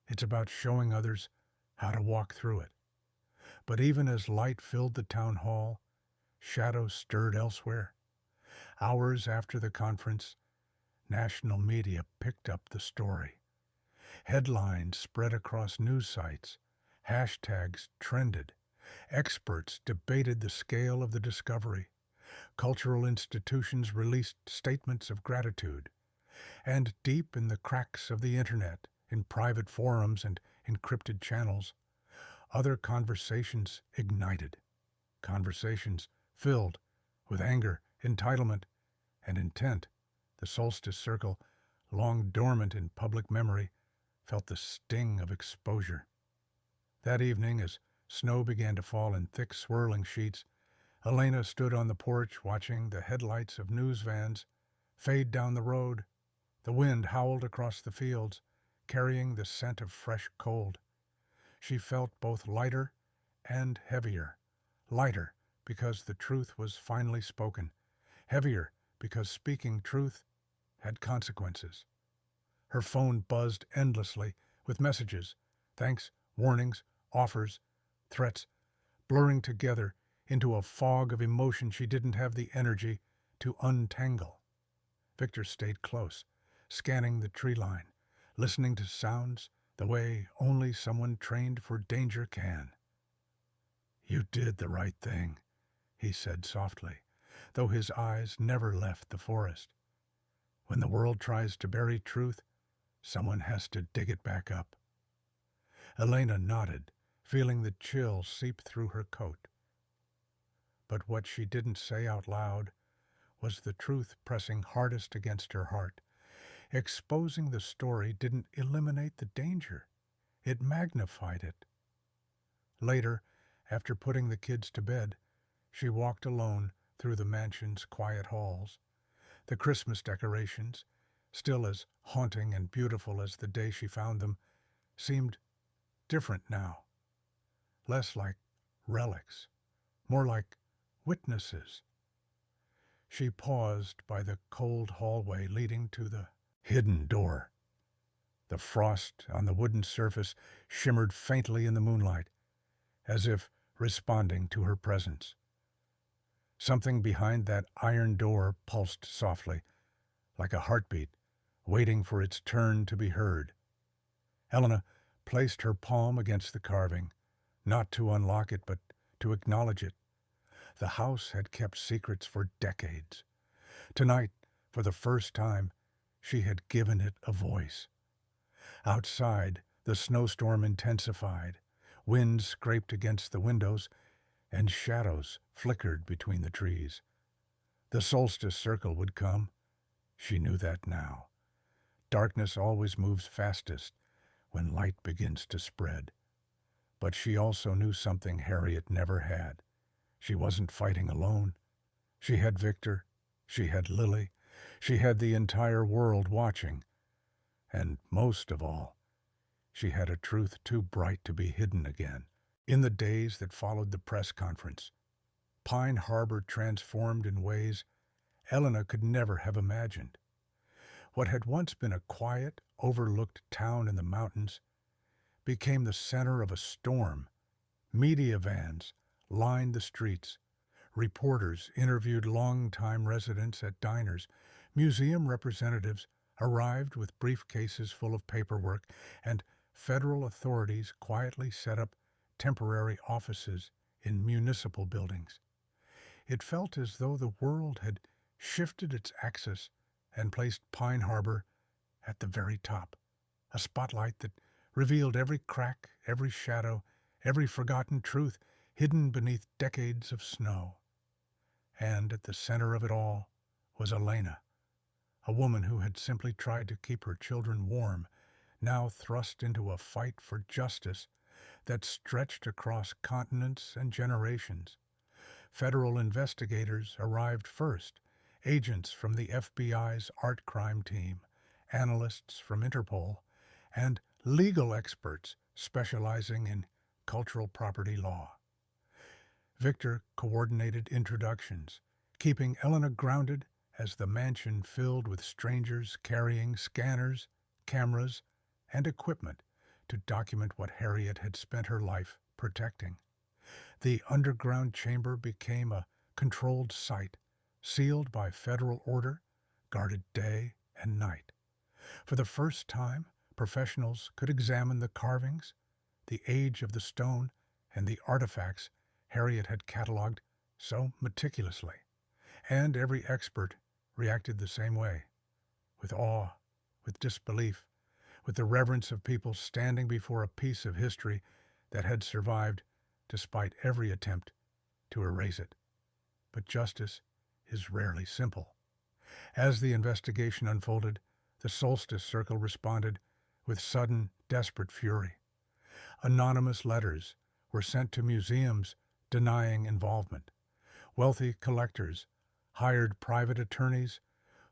S1: It's about showing others how to walk through it. But even as light filled the town hall, shadows stirred elsewhere. Hours after the conference, national media picked up the story. Headlines spread across news sites. Hashtags trended. Experts debated the scale of the discovery. Cultural institutions released statements of gratitude. And deep in the cracks of the internet, in private forums and encrypted channels, other conversations ignited. Conversations filled with anger, entitlement, and intent. The Solstice Circle, long dormant in public memory, felt the sting of exposure. That evening, as snow began to fall in thick, swirling sheets, Elena stood on the porch watching the headlights of news vans fade down the road. The wind howled across the fields, carrying the scent of fresh cold. She felt both lighter and heavier. Lighter because the truth was finally spoken. Heavier because speaking truth had consequences. Her phone buzzed endlessly with messages, thanks, warnings, offers, threats, blurring together into a fog of emotion she didn't have the energy to untangle. Victor stayed close, scanning the tree line, listening to sounds the way only someone trained for danger can. "You did the right thing," he said softly, though his eyes never left the forest. "When the world tries to bury truth, someone has to dig it back up." Elena nodded, feeling the chill seep through her coat. But what she didn't say out loud was the truth pressing hardest against her heart. Exposing the story didn't eliminate the danger. It magnified it. Later, after putting the kids to bed, she walked alone through the mansion's quiet halls. The Christmas decorations, still as haunting and beautiful as the day she found them, seemed different now, less like relics, more like witnesses. She paused by the cold hallway leading to the hidden door. The frost on the wooden surface shimmered faintly in the moonlight, as if responding to her presence. Something behind that iron door pulsed softly, like a heartbeat, waiting for its turn to be heard. Elena placed her palm against the carving, not to unlock it, but to acknowledge it. The house had kept secrets for decades. Tonight, for the first time, she had given it a voice. Outside, the snowstorm intensified. Wind scraped against the windows, and shadows flickered between the trees. The solstice circle would come. She knew that now. Darkness always moves fastest when light begins to spread. But she also knew something Harriet never had. She wasn't fighting alone. She had Victor. She had Lily. She had the entire world watching. And most of all, she had a truth too bright to be hidden again. In the days that followed the press conference, Pine Harbor transformed in ways Elena could never have imagined. What had once been a quiet, overlooked town in the mountains became the center of a storm. Media vans lined the streets. Reporters interviewed longtime residents at diners. Museum representatives arrived with briefcases full of paperwork, and federal authorities quietly set up temporary offices in municipal buildings. It felt as though the world had shifted its axis and placed Pine Harbor at the very top, a spotlight that revealed every crack, every shadow, every forgotten truth hidden beneath decades of snow. And at the center of it all was Elena, a woman who had simply tried to keep her children warm, now thrust into a fight for justice that stretched across continents and generations. Federal investigators arrived first, agents from the FBI's art crime team, analysts from Interpol, and legal experts specializing in cultural property law. Victor coordinated introductions, keeping Elena grounded as the mansion filled with strangers carrying scanners, cameras, and equipment to document what Harriet had spent her life protecting. The underground chamber became a controlled site, sealed by federal order, guarded day and night. For the first time, professionals could examine the carvings, the age of the stone, and the artifacts Harriet had cataloged so meticulously. And every expert reacted the same way, with awe, with disbelief, with the reverence of people standing before a piece of history that had survived despite every attempt to erase it. But justice is rarely simple. As the investigation unfolded, the Solstice Circle responded with sudden, desperate fury. Anonymous letters were sent to museums denying involvement. Wealthy collectors hired private attorneys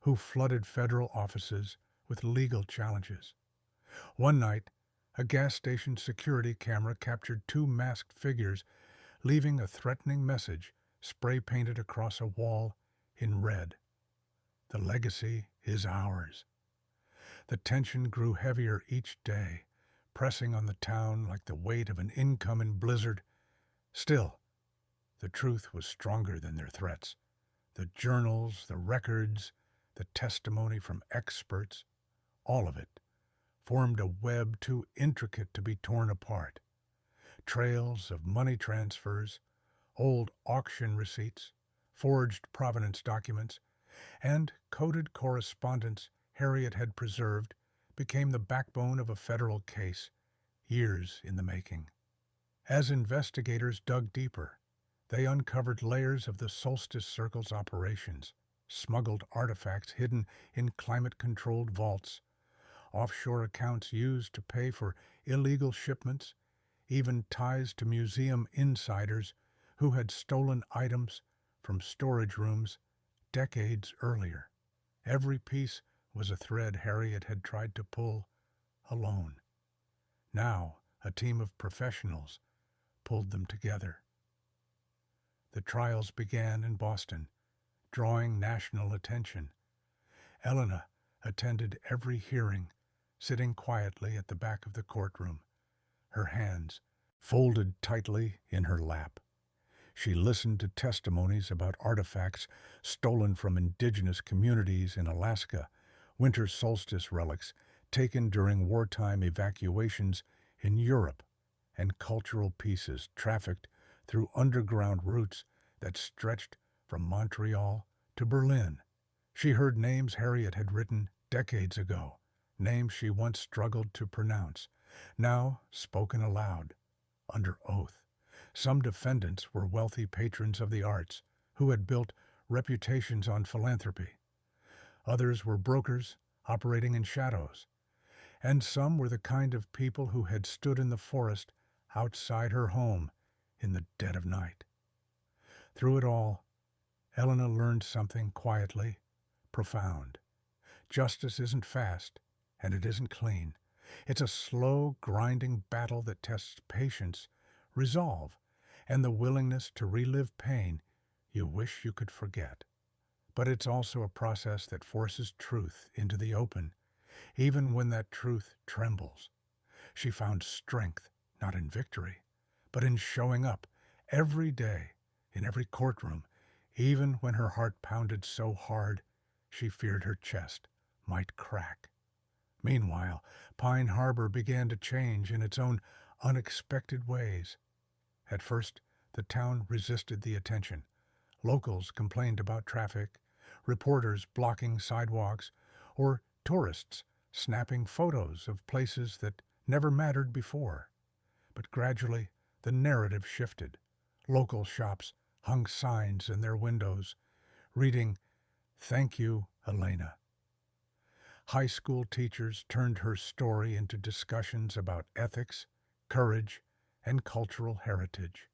S1: who flooded federal offices with legal challenges. One night, a gas station security camera captured two masked figures leaving a threatening message spray-painted across a wall in red. The legacy is ours. The tension grew heavier each day, pressing on the town like the weight of an incoming blizzard. Still, the truth was stronger than their threats. The journals, the records, the testimony from experts, all of it formed a web too intricate to be torn apart. Trails of money transfers, old auction receipts, forged provenance documents, and coded correspondence Harriet had preserved became the backbone of a federal case, years in the making. As investigators dug deeper, they uncovered layers of the Solstice Circle's operations, smuggled artifacts hidden in climate-controlled vaults, offshore accounts used to pay for illegal shipments, even ties to museum insiders who had stolen items from storage rooms decades earlier. Every piece was a thread Harriet had tried to pull alone. Now, a team of professionals pulled them together. The trials began in Boston, drawing national attention. Elena attended every hearing, sitting quietly at the back of the courtroom, her hands folded tightly in her lap. She listened to testimonies about artifacts stolen from indigenous communities in Alaska, winter solstice relics taken during wartime evacuations in Europe, and cultural pieces trafficked through underground routes that stretched from Montreal to Berlin. She heard names Harriet had written decades ago, names she once struggled to pronounce, now spoken aloud, under oath. Some defendants were wealthy patrons of the arts who had built reputations on philanthropy. Others were brokers operating in shadows. And some were the kind of people who had stood in the forest outside her home in the dead of night. Through it all, Elena learned something quietly profound. Justice isn't fast, and it isn't clean. It's a slow, grinding battle that tests patience, resolve, and the willingness to relive pain you wish you could forget. But it's also a process that forces truth into the open, even when that truth trembles. She found strength not in victory, but in showing up every day in every courtroom, even when her heart pounded so hard she feared her chest might crack. Meanwhile, Pine Harbor began to change in its own unexpected ways. At first, the town resisted the attention. Locals complained about traffic, reporters blocking sidewalks, or tourists snapping photos of places that never mattered before. But gradually, the narrative shifted. Local shops hung signs in their windows, reading, "Thank you, Elena." High school teachers turned her story into discussions about ethics, courage, and cultural heritage.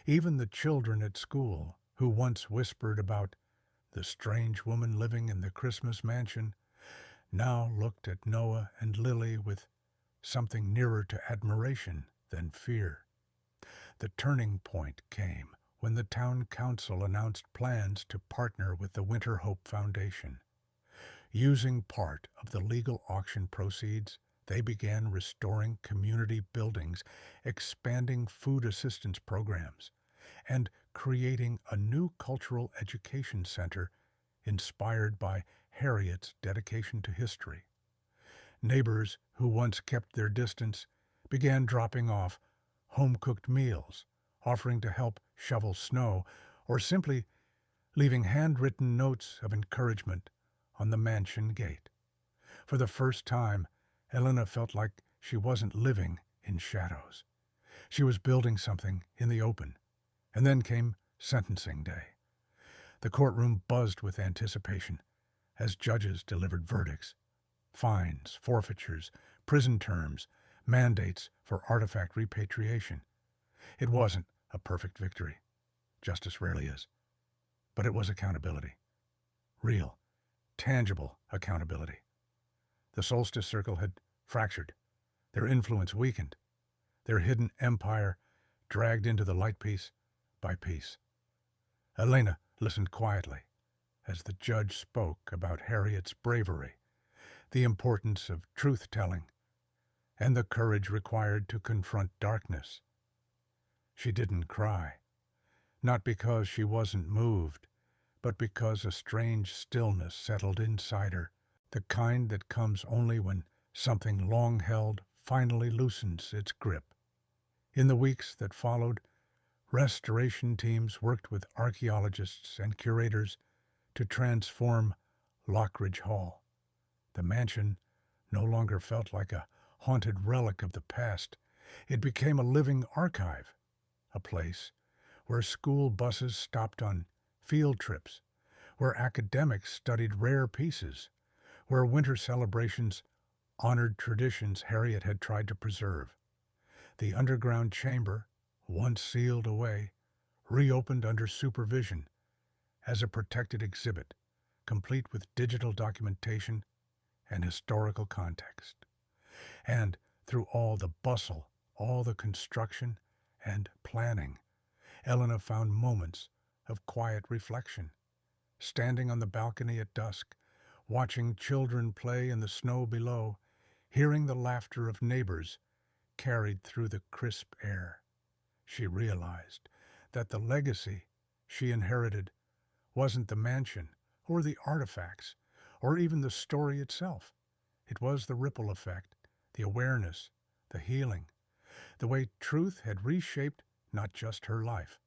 S1: Even the children at school, who once whispered about the strange woman living in the Christmas mansion, now looked at Noah and Lily with something nearer to admiration than fear. The turning point came when the town council announced plans to partner with the Winter Hope Foundation. Using part of the legal auction proceeds, they began restoring community buildings, expanding food assistance programs, and creating a new cultural education center inspired by Harriet's dedication to history. Neighbors who once kept their distance began dropping off home-cooked meals, offering to help shovel snow, or simply leaving handwritten notes of encouragement on the mansion gate. For the first time, Elena felt like she wasn't living in shadows. She was building something in the open. And then came sentencing day. The courtroom buzzed with anticipation as judges delivered verdicts. Fines, forfeitures, prison terms, mandates for artifact repatriation. It wasn't a perfect victory. Justice rarely is. But it was accountability. Real, tangible accountability. The Solstice Circle had fractured, their influence weakened, their hidden empire dragged into the light piece by piece. Elena listened quietly as the judge spoke about Harriet's bravery, the importance of truth-telling, and the courage required to confront darkness. She didn't cry, not because she wasn't moved, but because a strange stillness settled inside her, the kind that comes only when something long held finally loosens its grip. In the weeks that followed, restoration teams worked with archaeologists and curators to transform Lockridge Hall. The mansion no longer felt like a haunted relic of the past. It became a living archive, a place where school buses stopped on field trips, where academics studied rare pieces, where winter celebrations honored traditions Harriet had tried to preserve. The underground chamber, once sealed away, reopened under supervision as a protected exhibit, complete with digital documentation and historical context. And through all the bustle, all the construction and planning, Elena found moments of quiet reflection, standing on the balcony at dusk, watching children play in the snow below, hearing the laughter of neighbors carried through the crisp air. She realized that the legacy she inherited wasn't the mansion or the artifacts or even the story itself. It was the ripple effect, the awareness, the healing, the way truth had reshaped not just her life,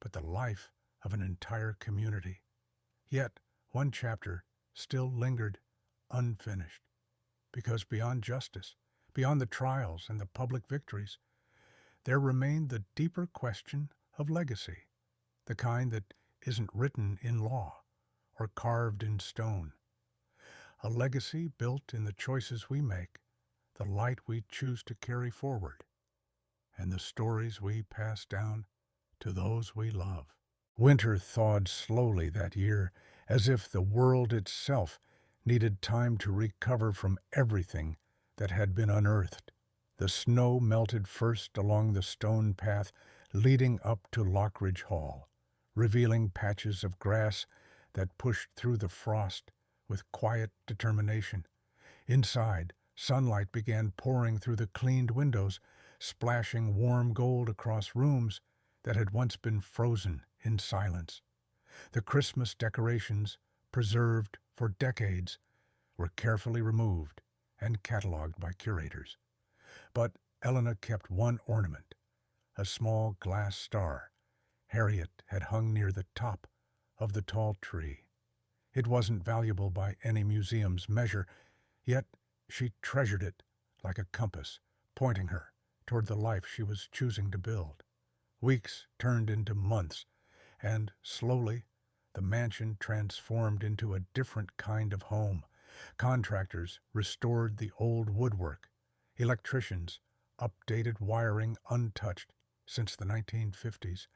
S1: but the life of an entire community. Yet one chapter still lingered unfinished, because beyond justice, beyond the trials and the public victories, there remained the deeper question of legacy, the kind that isn't written in law or carved in stone. A legacy built in the choices we make, the light we choose to carry forward, and the stories we pass down to those we love. Winter thawed slowly that year, as if the world itself needed time to recover from everything that had been unearthed. The snow melted first along the stone path leading up to Lockridge Hall, revealing patches of grass that pushed through the frost with quiet determination. Inside, sunlight began pouring through the cleaned windows, splashing warm gold across rooms that had once been frozen in silence. The Christmas decorations, preserved for decades, were carefully removed and catalogued by curators. But Elena kept one ornament, a small glass star Harriet had hung near the top of the tall tree. It wasn't valuable by any museum's measure, yet she treasured it like a compass, pointing her toward the life she was choosing to build. Weeks turned into months, and slowly the mansion transformed into a different kind of home. Contractors restored the old woodwork. Electricians updated wiring untouched since the 1950s,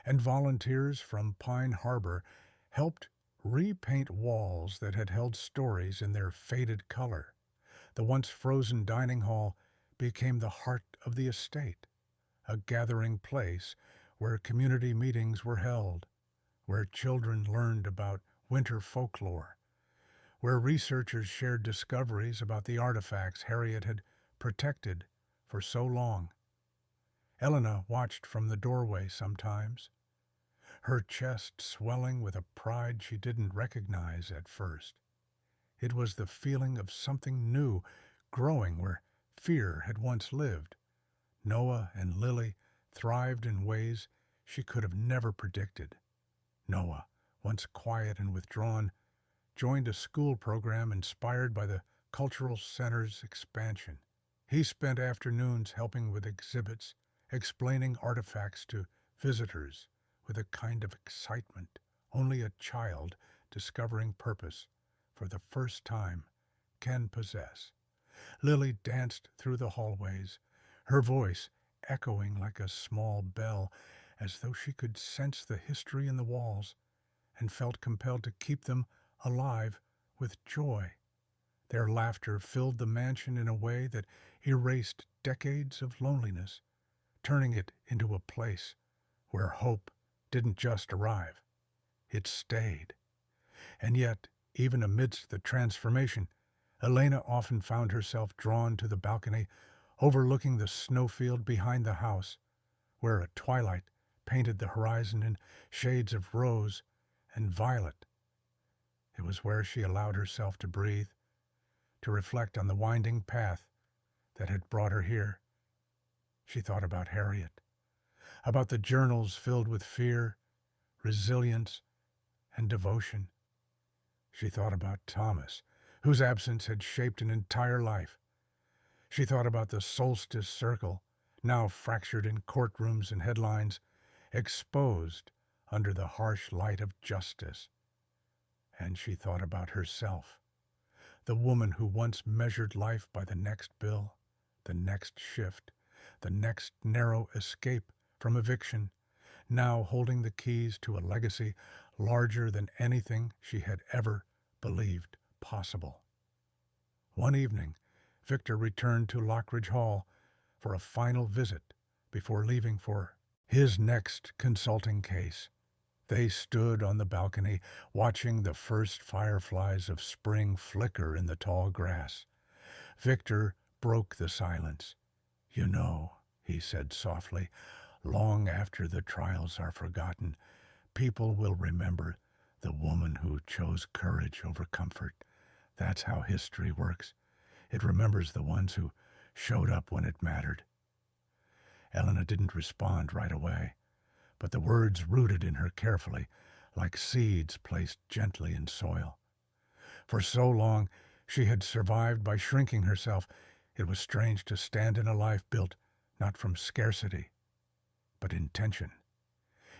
S1: and volunteers from Pine Harbor helped repaint walls that had held stories in their faded color. The once frozen dining hall became the heart of the estate, a gathering place where community meetings were held, where children learned about winter folklore, where researchers shared discoveries about the artifacts Harriet had protected for so long. Elena watched from the doorway sometimes, her chest swelling with a pride she didn't recognize at first. It was the feeling of something new growing where fear had once lived. Noah and Lily thrived in ways she could have never predicted. Noah, once quiet and withdrawn, joined a school program inspired by the Cultural Center's expansion. He spent afternoons helping with exhibits, explaining artifacts to visitors with a kind of excitement only a child discovering purpose for the first time can possess. Lily danced through the hallways, her voice echoing like a small bell, as though she could sense the history in the walls and felt compelled to keep them alive with joy. Their laughter filled the mansion in a way that erased decades of loneliness, turning it into a place where hope didn't just arrive, it stayed. And yet, even amidst the transformation, Elena often found herself drawn to the balcony overlooking the snowfield behind the house, where a twilight painted the horizon in shades of rose and violet. It was where she allowed herself to breathe, to reflect on the winding path that had brought her here. She thought about Harriet, about the journals filled with fear, resilience, and devotion. She thought about Thomas, whose absence had shaped an entire life. She thought about the Solstice Circle, now fractured in courtrooms and headlines, exposed under the harsh light of justice. And she thought about herself, the woman who once measured life by the next bill, the next shift, the next narrow escape from eviction, now holding the keys to a legacy larger than anything she had ever believed possible. One evening, Victor returned to Lockridge Hall for a final visit before leaving for his next consulting case. They stood on the balcony, watching the first fireflies of spring flicker in the tall grass. Victor broke the silence. "You know," he said softly, "long after the trials are forgotten, people will remember the woman who chose courage over comfort. That's how history works. It remembers the ones who showed up when it mattered." Elena didn't respond right away, but the words rooted in her carefully, like seeds placed gently in soil. For so long, she had survived by shrinking herself. It was strange to stand in a life built not from scarcity, but intention.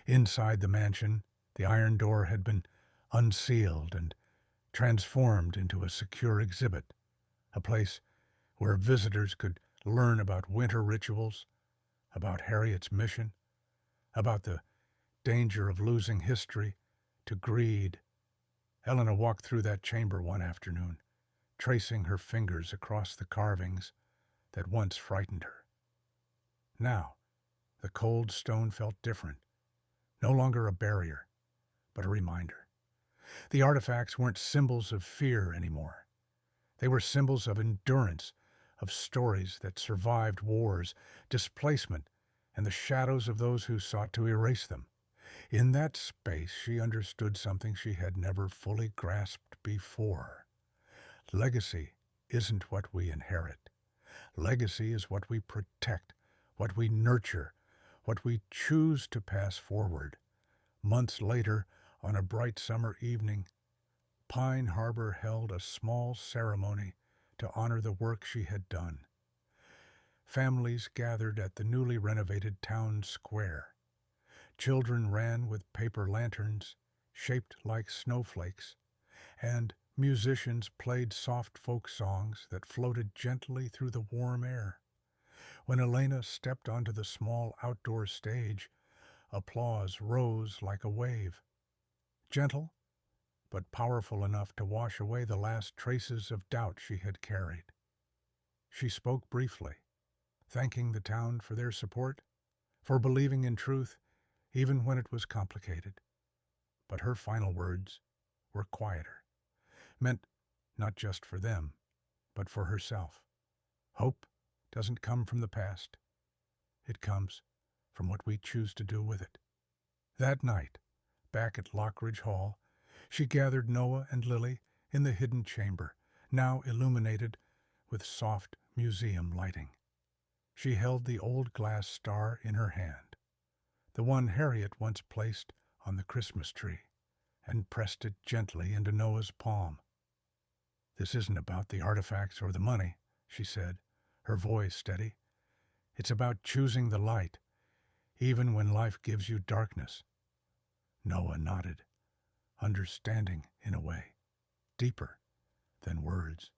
S1: Inside the mansion, the iron door had been unsealed and transformed into a secure exhibit, a place where visitors could learn about winter rituals, about Harriet's mission, about the danger of losing history to greed. Elena walked through that chamber one afternoon, tracing her fingers across the carvings that once frightened her. Now, the cold stone felt different, no longer a barrier, but a reminder. The artifacts weren't symbols of fear anymore. They were symbols of endurance, of stories that survived wars, displacement, and the shadows of those who sought to erase them. In that space, she understood something she had never fully grasped before. Legacy isn't what we inherit. Legacy is what we protect, what we nurture, what we choose to pass forward. Months later, on a bright summer evening, Pine Harbor held a small ceremony to honor the work she had done. Families gathered at the newly renovated town square. Children ran with paper lanterns shaped like snowflakes, and musicians played soft folk songs that floated gently through the warm air. When Elena stepped onto the small outdoor stage, applause rose like a wave, gentle but powerful enough to wash away the last traces of doubt she had carried. She spoke briefly, thanking the town for their support, for believing in truth even when it was complicated. But her final words were quieter, meant not just for them, but for herself. Hope doesn't come from the past. It comes from what we choose to do with it. That night, back at Lockridge Hall, she gathered Noah and Lily in the hidden chamber, now illuminated with soft museum lighting. She held the old glass star in her hand, the one Harriet once placed on the Christmas tree, and pressed it gently into Noah's palm. "This isn't about the artifacts or the money," she said, her voice steady. "It's about choosing the light, even when life gives you darkness." Noah nodded, understanding in a way, deeper than words.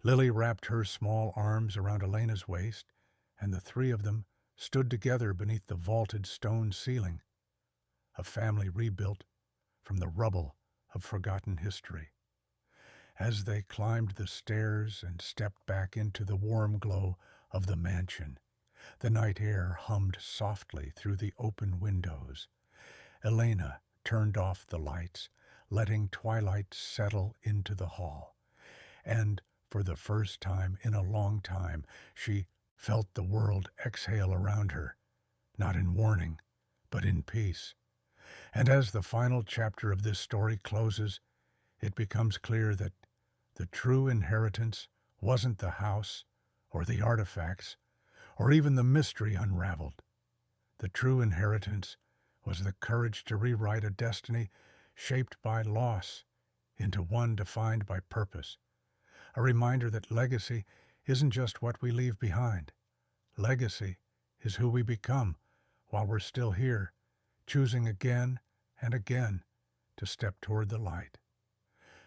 S1: Lily wrapped her small arms around Elena's waist, and the three of them stood together beneath the vaulted stone ceiling, a family rebuilt from the rubble of forgotten history. As they climbed the stairs and stepped back into the warm glow of the mansion, the night air hummed softly through the open windows. Elena turned off the lights, letting twilight settle into the hall, and for the first time in a long time, she felt the world exhale around her, not in warning, but in peace. And as the final chapter of this story closes, it becomes clear that the true inheritance wasn't the house or the artifacts or even the mystery unraveled. The true inheritance was the courage to rewrite a destiny shaped by loss into one defined by purpose. A reminder that legacy isn't just what we leave behind. Legacy is who we become while we're still here, choosing again and again to step toward the light.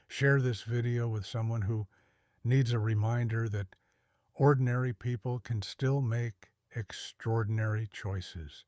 S1: Share this video with someone who needs a reminder that ordinary people can still make extraordinary choices.